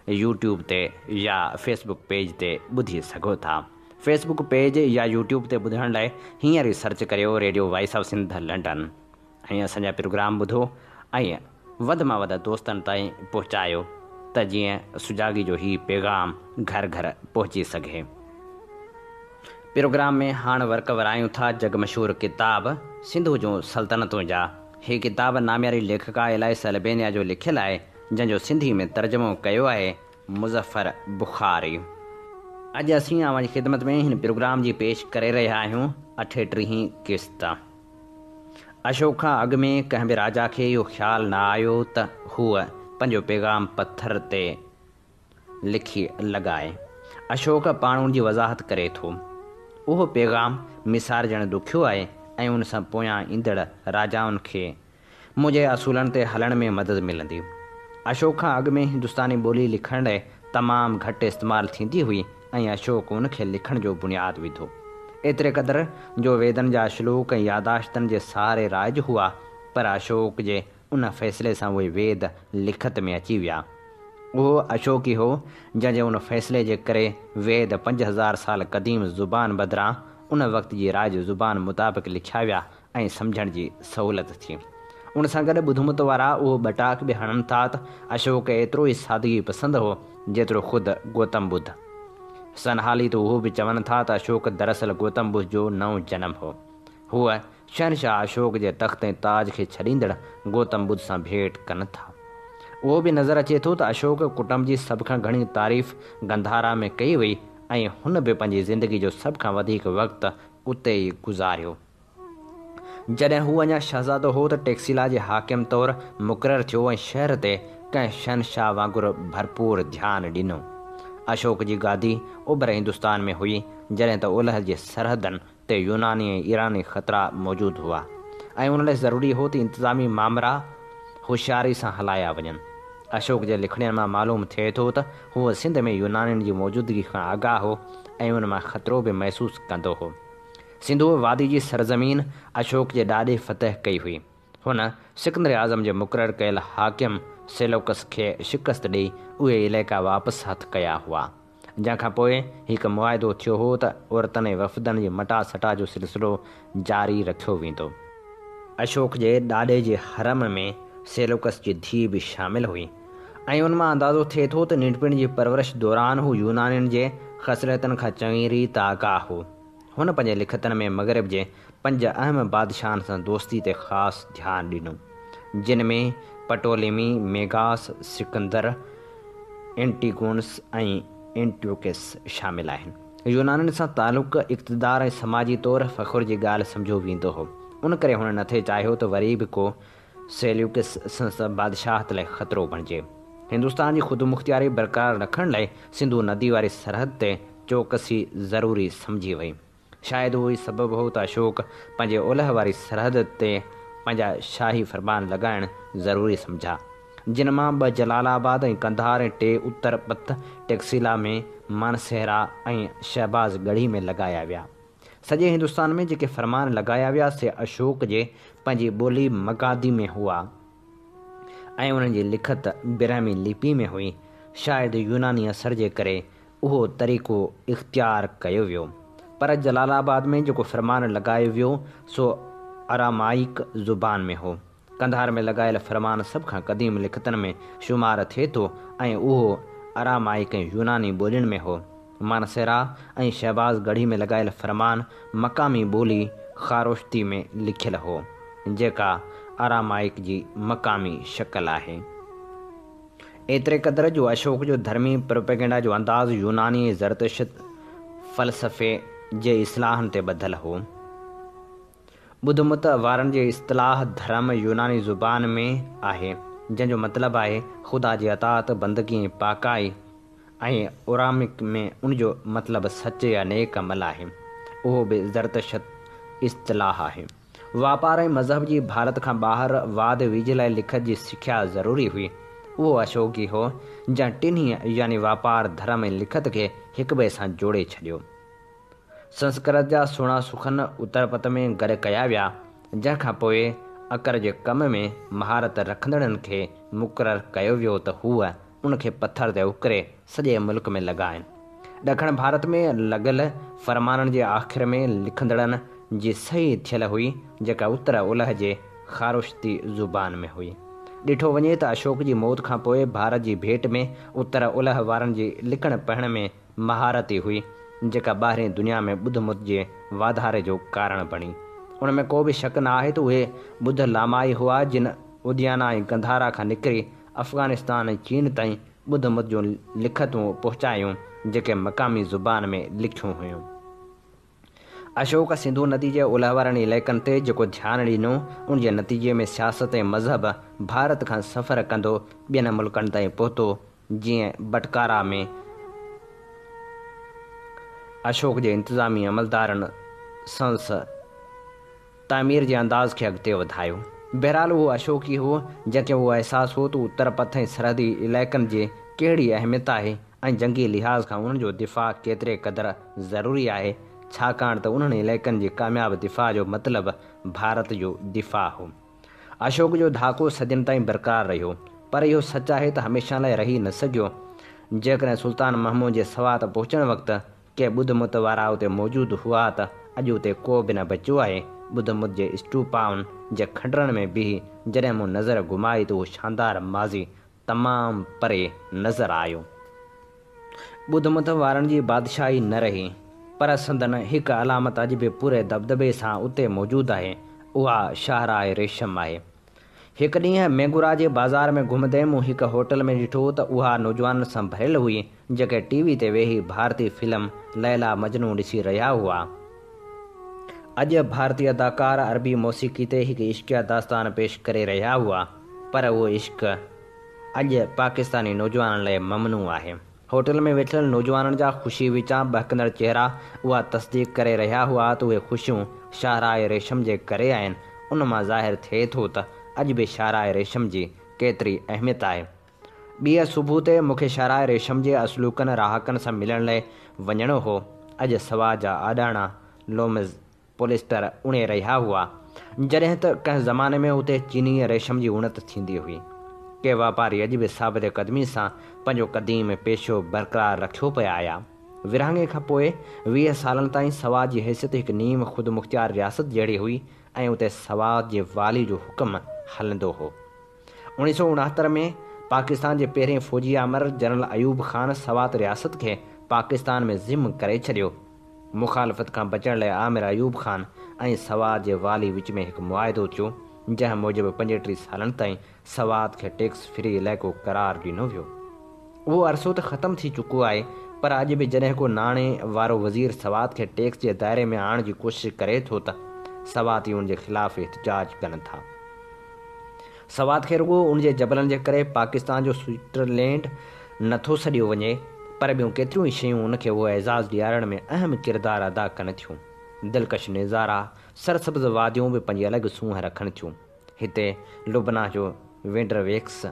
यूट्यूब ते या फेसबुक पेज ते ॿुधी सघो था। फेसबुक पेज या यूट्यूब ते ॿुधण लाइ हींअर ई सर्च करियो radio voice of Sindh London ऐं असांजा प्रोग्राम ॿुधो ऐं वधि मां वधि दोस्तनि ताईं पहुचायो त जीअं सुजागी जो ही पैगाम घर घर पहुची सघे। प्रोग्राम में हाणे वर्क वरायूं था जग मशहूरु किताब सिंधु जूं सल्तनतूं जा। हीअ किताब नाम्यारी लेखका एलाइस अल्बेनिया जो लिखियलु आहे जंहिंजो सिंधी में तर्जुमो कयो आहे मुज़फ़र बुख़ारी। अॼु असीं अव्हांजी ख़िदमत में हिन प्रोग्राम जी पेश करे रहिया आहियूं 38वीं क़िस्त। अशोक खां अॻु में कंहिं बि राजा खे इहो ख़्यालु न आयो त हूअ पंहिंजो पैगाम पथर ते लिखी लॻाए। अशोक पाण उन जी वज़ाहत करे थो। उहो पैगाम मिसारजणु ॾुखियो आहे ऐं उन सां पोयां ईंदड़ राजाउनि खे मुंहिंजे असूलनि ते हलण में मदद मिलंदी। अशोक खां अॻु में हिंदुस्तानी ॿोली लिखण लाइ तमामु घटि इस्तेमालु थींदी हुई ऐं अशोक उन खे लिखण जो बुनियादु विधो। एतिरे क़दुरु जो वेदनि जा श्लोक ऐं यादाश्तनि जे सहारे राइज हुआ, पर अशोक जे उन फ़ैसिले सां उहे वेद लिखत में अची विया। उहो अशोक ई हो जंहिंजे उन फ़ैसिले जे करे वेद 5000 साल क़दीम ज़ुबान बदिरां उन वक़्त जी राज ज़ुबान मुताबिक़ लिखिया विया ऐं सम्झण जी सहूलियत थी। उन सां गॾु ॿुधमत वारा उहो बटाक बि हणनि था त अशोक एतिरो ई सादगी पसंदि हो जेतिरो ख़ुदि गौतम बुद्ध। सनहाली त उहो बि चवनि था त अशोक दरअसल गौतम बुद्ध जो नओं जनम हो। हूअ शहनशाह अशोक जे तख़्त ऐं ताज खे छॾींदड़ गौतम बुद्ध सां भेंट कनि था। उहो बि नज़र अचे थो त अशोक कुटुंब जी सभ खां घणी तारीफ़ गंधारा में कई वई ऐं हुन बि पंहिंजी ज़िंदगी जो सभ खां वधीक वक़्तु उते ई गुज़ारियो। जॾहिं हू अञा शहज़ादो हो त टेक्सिला जे हाकिम तौरु मुक़ररु थियो ऐं शहर ते कंहिं शहनशाह वांगुरु भरपूर ध्यानु ॾिनो। अशोक जी गादी ओभर हिंदुस्तान में हुई जॾहिं त ओलह जे सरहदनि ते यूनानी ऐं ईरानी ख़तरा मौजूदु हुआ ऐं उन लाइ ज़रूरी हो त इंतिज़ामी मामरा होशियारी सां हलाया वञनि। अशोक जे लिखण मां मालूम थिए थो त हूअ सिंध में यूनानियुनि जी मौजूदगी खां आगाह हो ऐं उन मां ख़तरो बि महसूसु कंदो हो। सिंधु वादी जी सरज़मीन अशोक जे ॾाढी फ़तह कई हुई। हुन सिकंदर आज़म जे मुक़ररु कयल हाकिम सेलोकस खे शिकस्त ॾेई उहे इलाइक़ा वापसि हथु कया हुआ, जंहिंखां पोइ हिकु मुआदो थियो हो त औरतनि ऐं वफ़दनि जी मटा सटा जो सिलसिलो जारी रखियो वेंदो। अशोक जे ॾाॾे जे हरम में सेलोकस जी धीउ बि शामिलु हुई। ऐं उन मां अंदाज़ो थिए थो त नंढपिण जी परवरिश दौरान हू यूनानियुनि जे ख़सलतनि खां चङी रीति आगाह हो। हुन पंहिंजे लिखतनि में मग़रिब जे 5 अहम बादशाहनि सां दोस्ती ते ख़ासि ध्यानु ॾिनो, जिन में पटोलेमी, मेगास, सिकंदर, एंटीगोनस ऐं एंटियोकस शामिल आहिनि। यूनानियुनि सां तालुक़ इक़्तिदार ऐं समाजी तौरु फ़ख़ुर जी ॻाल्हि सम्झो वेंदो हो। उन करे हुन नथे चाहियो त वरी बि को सेल्यूकस बादशाहत लाइ ख़तरो बणिजे। हिंदुस्तान जी ख़ुदमुख़्तियारी बरक़रार रखण लाइ सिंधु नदी वारी सरहद ते चौकसी ज़रूरी सम्झी वई। शायदि उहो ई सबबु हो त अशोक पंहिंजे ओलह वारी सरहद ते पंहिंजा शाही फरमान लॻाइण ज़रूरी सम्झा, जिन मां 2 जलालाबाद ऐं कंधार ऐं 3 उत्तर पथ टेक्सिला में, मानसेरा ऐं शहबाज़ गढ़ी में लॻाया विया। सॼे हिंदुस्तान में जेके फरमान लॻाया विया से अशोक जे पंहिंजी ॿोली मगादी में हुआ ऐं उन्हनि जी लिखत बिरहमी लिपि में हुई। शायदि यूनानी असर जे करे उहो तरीक़ो इख़्तियार कयो वियो, पर जलालाबाद में जेको फरमान लॻायो वियो सो अरामाइक ज़ुबान में हो। कंधार में लॻायल फरमान सभ खां क़दीम लिखतनि में शुमार थिए थो ऐं उहो अरामाइक ऐं यूनानी ॿोलियुनि में हो। मानसेरा ऐं शहबाज़ गढ़ी में लॻायल फरमान मक़ामी ॿोली ख़ारोश्ती में लिखियलु हो, जेका अरामाइक जी मक़ामी शक्ल आहे। एतिरे क़दुरु जो अशोक जो धर्मी प्रोपेगेंडा जो अंदाज़ यूनानी ज़रतुश फ़लसफ़े जे इस्लाहनि ते ॿधल हो। ॿुधमत वारनि जे इस्तिलाह धर्म यूनानी ज़ुबान में आहे, जंहिंजो मतिलबु आहे ख़ुदा जी अतात, बंदगी, पाकाई, ऐं उरामिक में उनजो मतिलबु सच या नेक अमल आहे। उहो बि ज़रतुश इस्तिलाह आहे। वापार ऐं मज़हब जी भारत खां ॿाहिरि वाद विज लाइ लिखत जी सिख्या ज़रूरी हुई। उहो अशोक ई हो जंहिं टिन्ही यानी वापार, धर्म ऐं लिखत खे हिक ॿिए सां जोड़े छॾियो। संस्कृत जा 16 सुखन उत्तर पथ में गॾु कया विया, जंहिंखां पोइ अकर जे कम में महारत रखंदड़नि खे मुक़ररु कयो वियो त हूअ उनखे पथर ते उकरे सॼे मुल्क में लॻाइनि। ॾखण भारत में लॻल फरमाननि जे आख़िर में लिखंदड़नि जी सही थियल हुई, जेका उत्तर ओलह जे ख़ारोश्ती ज़ुबान में हुई। ॾिठो वञे त अशोक जी मौत खां पोइ भारत जी भेट में उत्तर ओलह वारनि जी लिखण पढ़ण में महारत ई हुई, जेका ॿाहिरीं दुनिया में ॿुधमत जे वाधारे जो कारण बणी। उन में को बि शक न आहे त उहे ॿुध लामाई हुआ जिन उद्याना ऐं गंधारा खां निकिरी अफ़गानिस्तान ऐं चीन ताईं ॿुधमत जूं लिखतूं पहुचायूं, जेके मक़ामी ज़ुबान में लिखियूं हुयूं। अशोक सिंधु नदी जे ओलह वारनि इलाइक़नि ते जेको ध्यानु ॾिनो, उन जे नतीजे में सियासत ऐं मज़हब भारत खां सफ़र कंदो ॿियनि मुल्कनि ताईं पहुतो। जीअं बटकारा में अशोक जे इंतिज़ामी अमलदारनि संस तामीर जे अंदाज़ खे अॻिते वधायो। बहरहाल उहो अशोक ई हो जंहिंखे उहो अहसासु हो त उत्तर पथ ऐं सरहदी इलाइक़नि जी कहिड़ी अहमियत आहे ऐं जंगी लिहाज़ खां उन्हनि जो दिफ़ा केतिरे क़दुरु ज़रूरी आहे, छाकाणि त उन्हनि इलाइक़नि जे कामयाबु दिफ़ा जो मतिलबु भारत जो दिफ़ा हो। अशोक जो धाको सदियुनि ताईं बरक़रार रहियो, पर इहो सच आहे त हमेशह लाइ रही न सघियो। जेकॾहिं सुल्तान महमूद जे सवात पहुचण वक़्तु के ॿुधमत वारा उते मौजूदु हुआ त अॼु उते को बि न बचियो आहे। ॿुधमत जे स्टूपाउनि जे खंडरनि में बीही जॾहिं मूं नज़र घुमाई त उहो शानदार माज़ी तमामु परे नज़र आयो। ॿुधमत वारनि जी बादशाही न रही, पर संदन हिकु अलामत अॼु बि पूरे दबदबे सां उते मौजूदु आहे। उहा शाहराए रेशम आहे। हिकु ॾींहुं मेंगुरा जे बाज़ार में घुमंदे मूं हिकु होटल में ॾिठो त उहा नौजवाननि सां भरियलु हुई, जेके टीवी ते वेही भारतीय फिल्म लैला मजनू ॾिसी रहिया हुआ। अॼु भारतीय अदाकार अरबी मौसीक़ी ते हिकु इश्किया दास्तान पेश करे रहिया हुआ, पर उहो इश्क अॼु पाकिस्तानी नौजवाननि लाइ ममनू आहे। होटल में वेठल नौजवाननि जा ख़ुशी विचां बहकंदड़ चहिरा उहा तस्दीक करे रहिया हुआ त उहे ख़ुशियूं शाहराए रेशम जे करे आहिनि। उन मां ज़ाहिर थिए थो त अॼु बि शाहराए रेशम जी केतिरी अहमियत आहे। ॿीअ सुबुह ते मूंखे शाहराए रेशम जे असलूकनि राहकनि सां मिलण लाइ वञणो हो। अॼु सवा जा आॾाणा लोमिज़ पोलिस्टर उणे रहिया हुआ, जॾहिं त कंहिं ज़माने में उते चीनी रेशम जी उणत थींदी हुई। के वापारी अॼु बि साबित क़दमी सां पंहिंजो क़दीम पेशो बरक़रार रखियो पिया आया। विरहाङे खां पोइ 20 सालनि ताईं सवाद जी हैसियत हिकु नीम ख़ुदमुख़्तियार रियासत जहिड़ी हुई ऐं उते सवाद जे वाली जो हुकुम हलंदो हो। 1969 में पाकिस्तान जे पहिरें फ़ौजी आमर जनरल अयूब ख़ान सवात रियासत खे पाकिस्तान में ज़िम करे छॾियो। मुखालफ़त खां बचण लाइ आमिर अयूब ख़ान ऐं सवात जे वाली विच में हिकु मुआहिदो थियो, जंहिं मूजिबि 35 सालनि ताईं सवात खे टैक्स फ्री इलाइक़ो करार ॾिनो वियो। उहो अरसो त ख़तमु थी चुको आहे, पर अॼु बि जॾहिं को नाणे वारो वज़ीर सवात खे टैक्स जे दायरे में आणण जी कोशिशि करे थो त सवाती उन जे ख़िलाफ़ एहतिजाज कनि था। सवात खे रुॻो उन जे जबलनि जे करे पाकिस्तान जो स्विट्ज़रलैंड नथो सॾियो वञे, पर ॿियूं केतिरियूं ई शयूं उनखे उहो एज़ाज़ ॾियारण में अहम किरदारु अदा कनि थियूं। दिलकश नज़ारा, सरसब्ज़ वादियूं बि पंहिंजी अलॻि सूंहं रखनि थियूं। हिते लुबना जो वेंडरवेक्स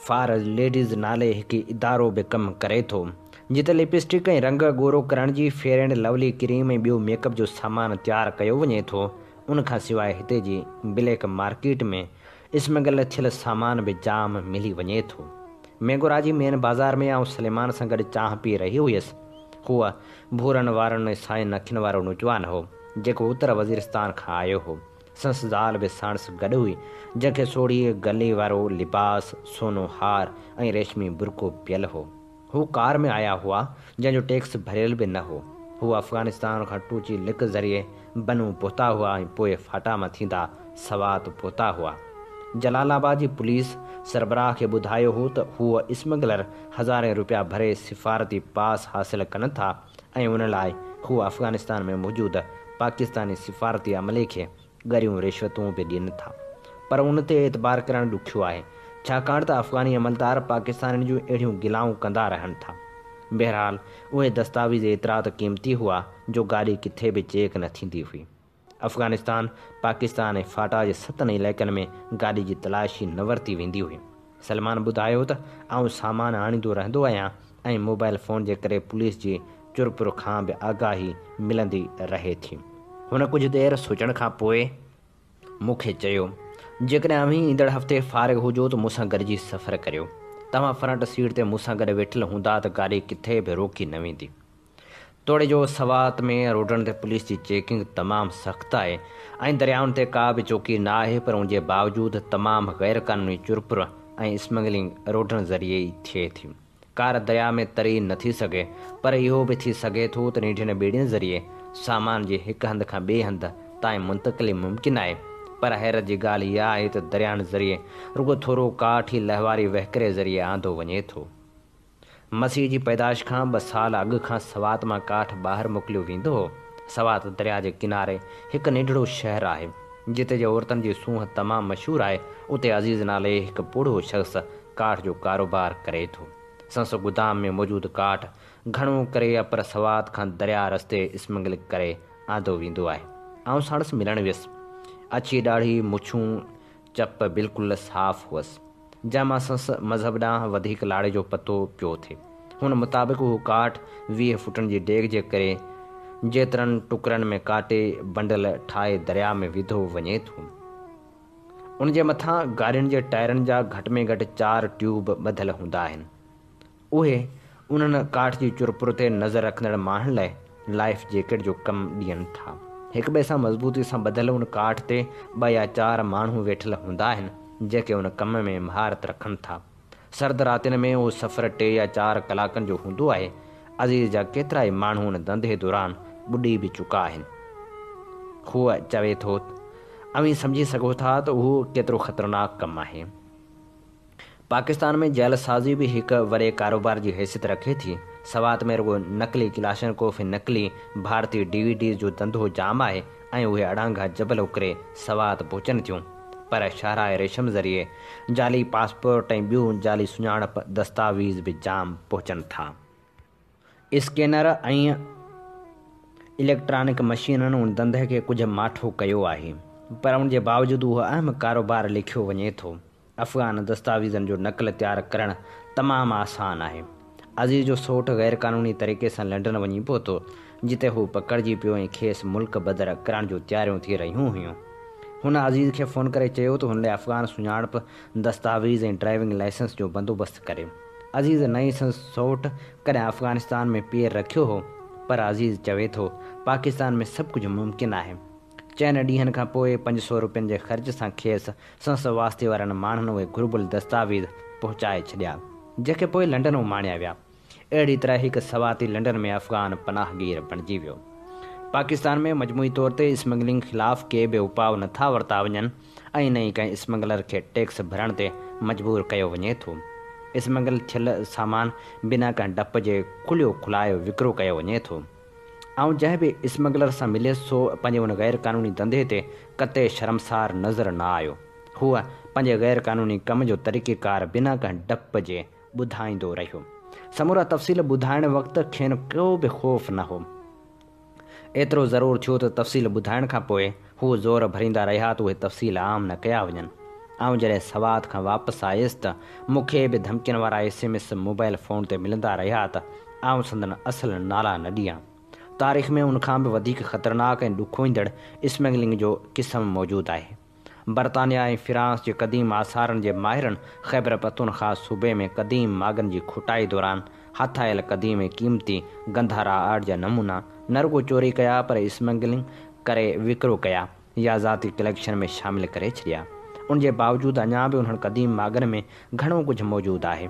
फॉर लेडीज़ नाले हिकु इदारो बि कमु करे थो, जिते लिपस्टिक ऐं रंग गोरो करण जी फेयर एंड लवली क्रीम ऐं ॿियो मेकअप जो सामान तयारु कयो वञे थो। उनखां सवाइ हिते जी ब्लैक मार्केट में स्मगल थियल सामान बि जाम मिली वञे थो। मेगुरा जी मेन बाज़ार में आउं सलेमान सां गॾु चांहि पी रही हुयसि। हूअ भूरनि वारनि ऐं साईं अखियुनि वारो नौजवान हो, जेको उत्तर वज़ीरिस्तान खां आयो हो। संस ज़ाल बि साणुसि गॾु हुई, जंहिंखे सोढ़ी गले वारो लिबास, सोनो हार ऐं रेशमी बुरको पियल हो। हू कार में आया हुआ, जंहिंजो टैक्स भरियल बि न हो। हू अफ़गानिस्तान खां टूची लिक ज़रिए बनू पहुता हुआ ऐं पोइ फाटा मां थींदा सवात पहुता हुआ। जलालाबाद जी पुलिस सरबराह खे ॿुधायो हो त हूअ स्मगलर हज़ारे रुपया भरे सिफ़ारती पास हासिल कनि था ऐं उन लाइ हू अफ़गानिस्तान में मौजूदु पाकिस्तानी सिफ़ारती अमले खे ॻरियूं रिश्वतूं बि ॾियनि था। पर उन ते एतबार करणु ॾुखियो आहे, छाकाणि त अफ़गानी अमलदार पाकिस्तानियुनि जूं अहिड़ियूं गिलाऊं कंदा रहनि था। बहरहाल उहे दस्तावेज़ एतिरा त क़ीमती हुआ जो गाॾी किथे बि चेक न थींदी हुई। अफ़गानिस्तान, पाकिस्तान ऐं फाटा जे 7 इलाइक़नि में गाॾी जी तलाशी न वरिती वेंदी हुई। सलमान ॿुधायो त आउं सामान आणींदो रहंदो आहियां ऐं मोबाइल फ़ोन जे करे पुलिस जी चुरपुर खां बि आगाही मिलंदी रहे थी। हुन कुझु देरि सोचण खां पोइ मूंखे चयो, जेकॾहिं अव्हीं ईंदड़ हफ़्ते फ़ारिग़ हुजो त मूंसां गॾिजी सफ़र करियो। तव्हां फ्रंट सीट ते मूंसां गॾु वेठल हूंदा त गाॾी किथे बि रोकी न वेंदी। तोड़े जो सवात में रोडनि ते पुलिस जी चेकिंग तमामु सख़्तु आहे ऐं दरियाउनि ते का बि चौकी न आहे, पर उन जे बावजूदु तमामु ग़ैर क़ानूनी चुरपुर ऐं स्मगलिंग रोडनि ज़रिए ई थिए थी। कार दरिया में तरी न थी सघे, पर इहो बि थी सघे थो त नंढियुनि ॿेड़ियुनि ज़रिए सामान जे हिकु हंधि खां ॿिए हंधि ताईं मुंतक़िली मुमकिन आहे। पर हैरत जी ॻाल्हि इहा आहे त दरियाउनि ज़रिए रुॻो थोरो काठ ई लहवारी वहकिरे ज़रिए आंदो वञे थो। मसीह जी पैदाइश खां 2 साल अॻु खां सवात मां काठ ॿाहिरि मोकिलियो वेंदो हो। सवात दरिया जे किनारे हिकु नंढिड़ो शहरु आहे, जिते जे औरतुनि जी सूंहं तमामु मशहूरु आहे। उते अज़ीज़ नाले हिकु पूढ़ो शख़्स काठ जो कारोबार करे थो। संस गोदाम में मौजूदु काठ घणो करे अपर सवात खां दरिया रस्ते स्मगल करे आंदो वेंदो आहे। आउं साणुसि मिलणु वियुसि। अछी ॾाढ़ी, मुछूं, चप बिल्कुलु साफ़ हुअसि, जंहिंमां संस मज़हब ॾांहुं वधीक लाड़े जो पतो पियो थिए। हुन मुताबिक़ हू काठ 20 फुटनि जी डेग जे करे जेतिरनि टुकरनि में काटे बंडल ठाहे दरिया में विधो वञे थो। उन जे मथां गाॾियुनि जे टायरनि जा घटि में घटि 4 ट्यूब ॿधल हूंदा आहिनि। उहे उन्हनि काठ जी चुरपुर ते नज़र रखंदड़ माण्हुनि लाइ लाइफ जैकेट जो कमु ॾियनि था। हिक ॿिए सां मज़बूती सां ॿधल उन काठ ते 2 या 4 माण्हू वेठल हूंदा आहिनि, जेके उन कम में महारत रखनि था। सर्द रातिनि में उहो सफ़र 3 या 4 कलाकनि जो हूंदो आहे। अज़ीज़ जा केतिरा ई माण्हू उन धंधे दौरान ॿुॾी बि चुका आहिनि। हूअ चवे थो, अव्हीं सम्झी सघो था त उहो केतिरो ख़तरनाक कमु आहे। पाकिस्तान में जेलसाज़ी बि हिकु वॾे कारोबार जी हैसियत रखे थी। सवात में रुॻो नकली क्लाशनकोफ ऐं नकली भारतीय DVD जो धंधो जाम आहे ऐं उहे अड़ांगा जबल उकरे सवात पहुचनि थियूं। पर शाहराए रेशम ज़रिए जाली पासपोर्ट ऐं ॿियूं जाली सुञाणप दस्तावेज़ बि जाम पहुचनि था। स्कैनर ऐं इलेक्ट्रॉनिक मशीननि उन धंधे खे कुझु माठो कयो आहे, पर उन जे बावजूदु उहो अहम कारोबार लिखियो वञे थो। अफ़गान दस्तावेज़नि जो नक़ल तयारु करणु तमामु आसान आहे। अज़ीज़ जो सौट ग़ैर क़ानूनी तरीक़े सां लंडन वञी पहुतो, जिते हू पकड़िजी पियो ऐं खेसि मुल्क बदर करण जूं तयारियूं थी रहियूं हुयूं। हुन अज़ीज़ खे फ़ोन करे चयो त हुन लाइ अफ़गान सुञाणप दस्तावेज़ ऐं ड्राइविंग लाइसेंस जो बंदोबस्तु करे। अज़ीज़ नई सौट कॾहिं अफ़गानिस्तान में पेर रखियो हो, पर अज़ीज़ चवे थो पाकिस्तान में सभु कुझु मुमकिन आहे। 4 ॾींहंनि खां पोइ 500 रुपयनि जे ख़र्च सां खेसि संस वास्ते वारनि माण्हुनि उहे घुर्बल दस्तावेज़ पहुचाए छॾिया, जेके पोइ लंडन माणिया विया। अहिड़ी तरह हिकु सवाती लंडन में अफ़गान पनाहगीर बणिजी वियो। पाकिस्तान में मजमूई तौर ते स्मगलिंग ख़िलाफ़ के बि उपाउ नथा वरिता वञनि ऐं न ई कंहिं स्मगलर खे टैक्स भरण ते मजबूर कयो वञे थो। स्मगल थियल सामान बिना कंहिं डप जे खुलियो खुलायो विकिरो कयो वञे थो ऐं जंहिं बि स्मगलर सां मिले सो पंहिंजे उन गैर क़ानूनी धंधे ते कते शर्मसार नज़र न आयो। हूअ पंहिंजे गैर क़ानूनी कम जो तरीक़ेकार बिना कंहिं डप जे ॿुधाईंदो रहियो। समूरा तफ़सील ॿुधाइण वक़्तु खेनि को बि ख़ौफ़ न हो। एतिरो ज़रूरु थियो त तफ़सील ॿुधाइण खां पोइ हू ज़ोर भरींदा रहिया त उहे तफ़सील आम न कया वञनि। ऐं जॾहिं सवात खां वापसि आयुसि त मूंखे बि धमकियुनि वारा SMS मोबाइल फ़ोन ते मिलंदा रहिया त आउं संदन असुलु नाला न ॾियां। तारीख़ में उनखां बि वधीक ख़तरनाक ऐं ॾुखोईंदड़ स्मगलिंग जो क़िस्म मौजूदु आहे। बरतानिया ऐं फ्रांस जे क़दीम आसारनि जे माहिरनि ख़ैबर पख्तूनख्वा सूबे में क़दीम मागनि जी खुटाई दौरान हथ आयल क़दीम ऐं क़ीमती गंधारा आर्ट जा नमूना न रुगो चोरी कया पर स्मगलिंग करे विकिरो कया या ज़ाती कलेक्शन में शामिल करे छॾिया। उन जे बावजूदि अञा बि उन्हनि क़दीम मागनि में घणो कुझु मौजूदु आहे।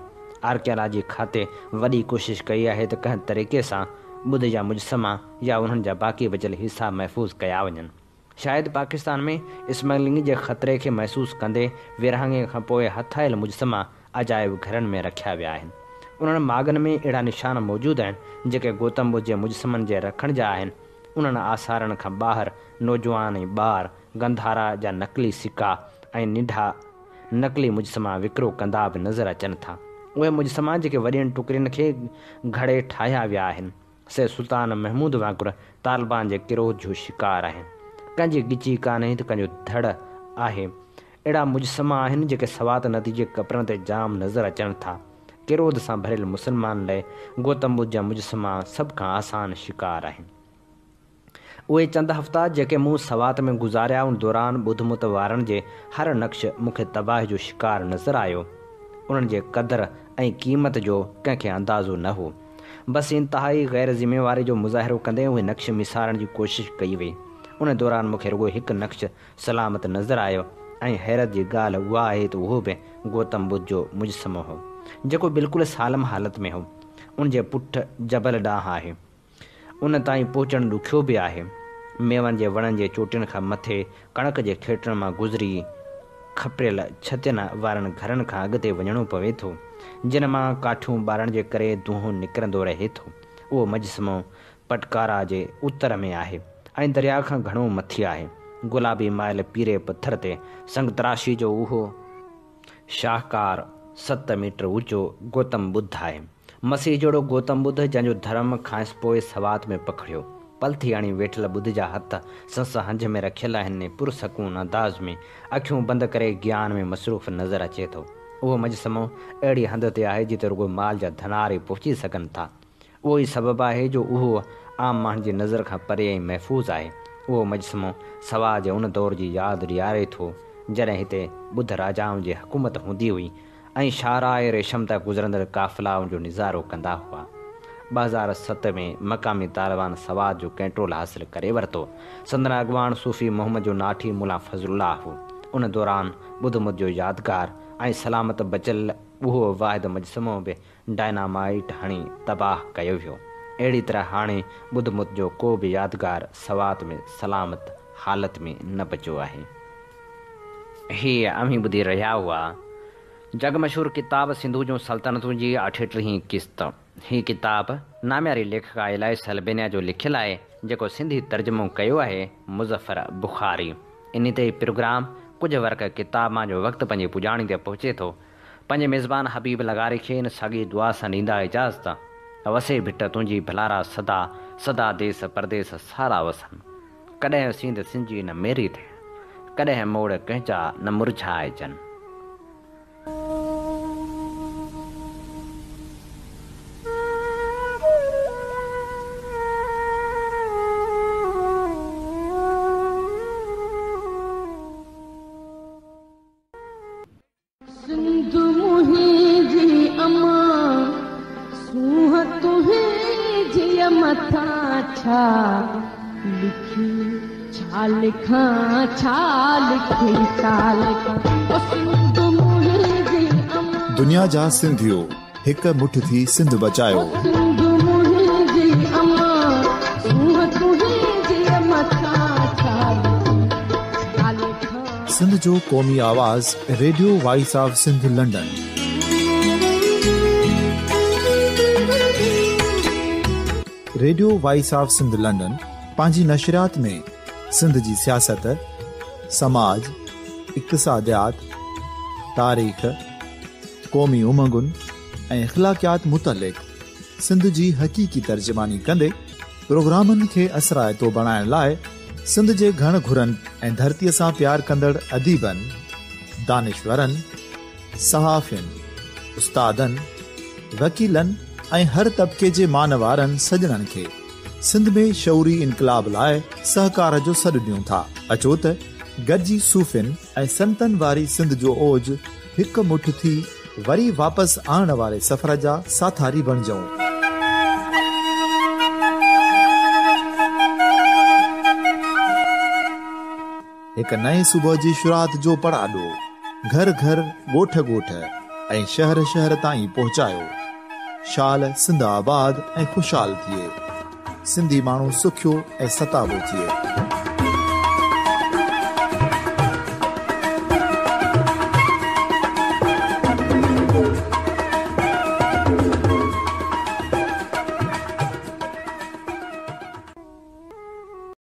आर्कियालॉजी खाते वॾी कोशिशि कई आहे त कंहिं तरीक़े सां ॿुध जा मुजसमा या उन्हनि जा बाक़ी बचियल हिसा महफ़ूज़ कया वञनि। शायदि पाकिस्तान में स्मगलिंग जे ख़तरे खे महसूसु कंदे विरहाङे खां पोइ हथायल मुजसमा अजायब घरनि में रखिया विया आहिनि। उन्हनि मागनि में अहिड़ा निशान मौजूदु आहिनि जेके गौतम बुद्ध जे मुजसमनि जे रखण जा आहिनि। उन्हनि आसारनि खां ॿाहिरि नौजवान ऐं ॿार गंधारा जा नकली सिक्का ऐं निढा नकली मुजसमा विकिरो कंदा बि नज़र अचनि था। उहे मुजसमा जेके वॾियुनि टुकड़ियुनि खे घड़े ठाहिया विया आहिनि से सुल्तान महमूद वांगुरु तालिबान जे किरोध जो शिकार आहिनि। कंहिंजी गिची कान्हे त कंहिंजो धड़ आहे। अहिड़ा मुजसमा आहिनि जेके सवात नतीजे कपरनि ते जाम नज़र अचनि था। किरोध सां भरियल मुस्लमान लाइ गौतम बुद्ध जा मुजसमा सभ खां आसान शिकार आहिनि। उहे चंद हफ़्ता जेके मूं सवात में गुज़ारिया उन दौरान ॿुधमुत वारनि जे हर नक्श मूंखे तबाही जो शिकार नज़र आयो। उन्हनि जे क़दुरु ऐं क़ीमत जो कंहिंखे अंदाज़ो न हो। बसि इंतिहाई ग़ैर ज़िम्मेवारी जो मुज़ाहिरो कंदे उहे नक्श मिसारण जी कोशिशि कई वई। उन दौरान मूंखे रुगो हिकु नक्श सलामत नज़र आयो ऐं हैरत जी ॻाल्हि उहा आहे त उहो बि गौतम बुद्ध जो मुजसमो हो जेको बिल्कुलु सालम हालत में हो। उन जे पुठि जबल ॾांहुं आहे। उन ताईं पहुचणु ॾुखियो बि आहे। मेवनि जे वणनि जे चोटियुनि खां मथे कणक जे खेटनि मां गुज़री खपरियल छतियुनि वारनि घरनि खां अॻिते वञणो पवे थो जिन मां काठियूं ॿारण जे करे दूंहों निकिरंदो रहे थो। उहो मुजसमो पटकारा जे उत्तर में आहे ऐं दरिया खां घणो मथे आहे। गुलाबी मायल पीरे पथर ते संग तराशी जो उहो शाहकार 7 मीटर ऊचो गौतम बुद्ध आहे। मसीह जहिड़ो गौतम बुद्ध जंहिंजो धर्म खांसि पोइ सवात में पखड़ियो। पलथी आणी वेठल बुद्ध जा हथ संस हंज में रखियल आहिनि। पुरसकून अंदाज़ में अखियूं बंदि करे ज्ञान में मसरूफ़ नज़र अचे थो। उहो मुजसमो अहिड़ी हंध ते आहे जिते रुगो माल जा धनारे पहुची सघनि था। उहो ई सबबु आहे जो उहो आम माण्हुनि जी नज़र खां परे ऐं महफ़ूज़ आहे। उहो मुजसमो सवा जे उन दौर जी यादि ॾियारे थो जॾहिं हिते बुद्ध राजाउनि जी हुकूमत हूंदी हुई ऐं शाहराए रेशम तां गुज़रंदड़ काफ़िलाउनि जो निज़ारो कंदा हुआ। 2007 में मक़ामी तालिबान सवात जो कंट्रोल हासिल करे वरितो। संदन अॻवान सूफ़ी मोहम्मद जो नाठी मुला फज़लुल्लाह हो। उन दौरान बुद्धमुत जो यादगार ऐं सलामत बचियल उहो वाहिद मुजसमो बि डायनामाइट हणी तबाह कयो वियो। अहिड़ी तरह हाणे बुद्धमुत जो को बि यादगार सवात में सलामत हालत में न बचियो आहे। हीअ अमीं ॿुधी रहिया हुआ जग मशहूर किताब सिंधु जूं सल्तनतूं जी 38हीं क़िस्त। हीअ किताब नाम्यारी लेखक इलाइस अलबेनिया जो लिखियलु आहे जेको सिंधी तर्जुमो कयो आहे मुज़फ़र बुख़ारी। इन ते प्रोग्राम कुझु वर्क किताब मां जो वक़्तु पंहिंजी पुॼाणी ते पहुचे थो। पंहिंजे मेज़बान हबीब लगारी खे इन साॻी दुआ सां ॾींदा इजाज़त। वसे भिट तुंहिंजी भलारा सदा सदा देस परदेस सारा वसनि। कॾहिं सींद सिंजी न मेरी थे कॾहिं मोड़ कंहिंजा न मुरझाइजनि। दुनिया जा सिंधियो हिक मुठ थी सिंध बचायो। सिंध जो क़ौमी आवाज़ radio voice of Sindh London. Radio voice of Sindh London पंहिंजी नशरियात में सिंध जी सियासत, समाज, इक़्तिसादियात, तारीख़, क़ौमी उमंगुनि ऐं अख़लाक़ियात मुतलिक़ सिंध जी हक़ीक़ी तर्जुमानी कंदे प्रोग्रामनि खे असराइतो बणाइण लाइ सिंध जे घण घुरनि ऐं धरतीअ सां प्यार कंदड़ अदीबनि, दानिशवरनि, सहाफ़ियुनि, उस्तादनि, वकीलनि ऐं हर तबिके जे मानवारनि सजणनि खे सिंध में शऊरी इनकलाब लाइ सहकार जो सॾु ॾियूं था। अचो त गॾिजी सूफ़ियुनि ऐं संतनि वारी सिंध जो ओज हिक मुठ थी वरी वापसि आणण वारे सफ़र जा साथारी बणिजऊं। हिक नए सुबुह जी शुरूआत जो पड़ाॾो घर घर, ॻोठ ॻोठ ऐं शहर शहर ताईं पहुचायो। शाल सिंध आबाद ऐं ख़ुशहाल थिए, सिंधी माण्हू सुखियो ऐं सताबो थिए।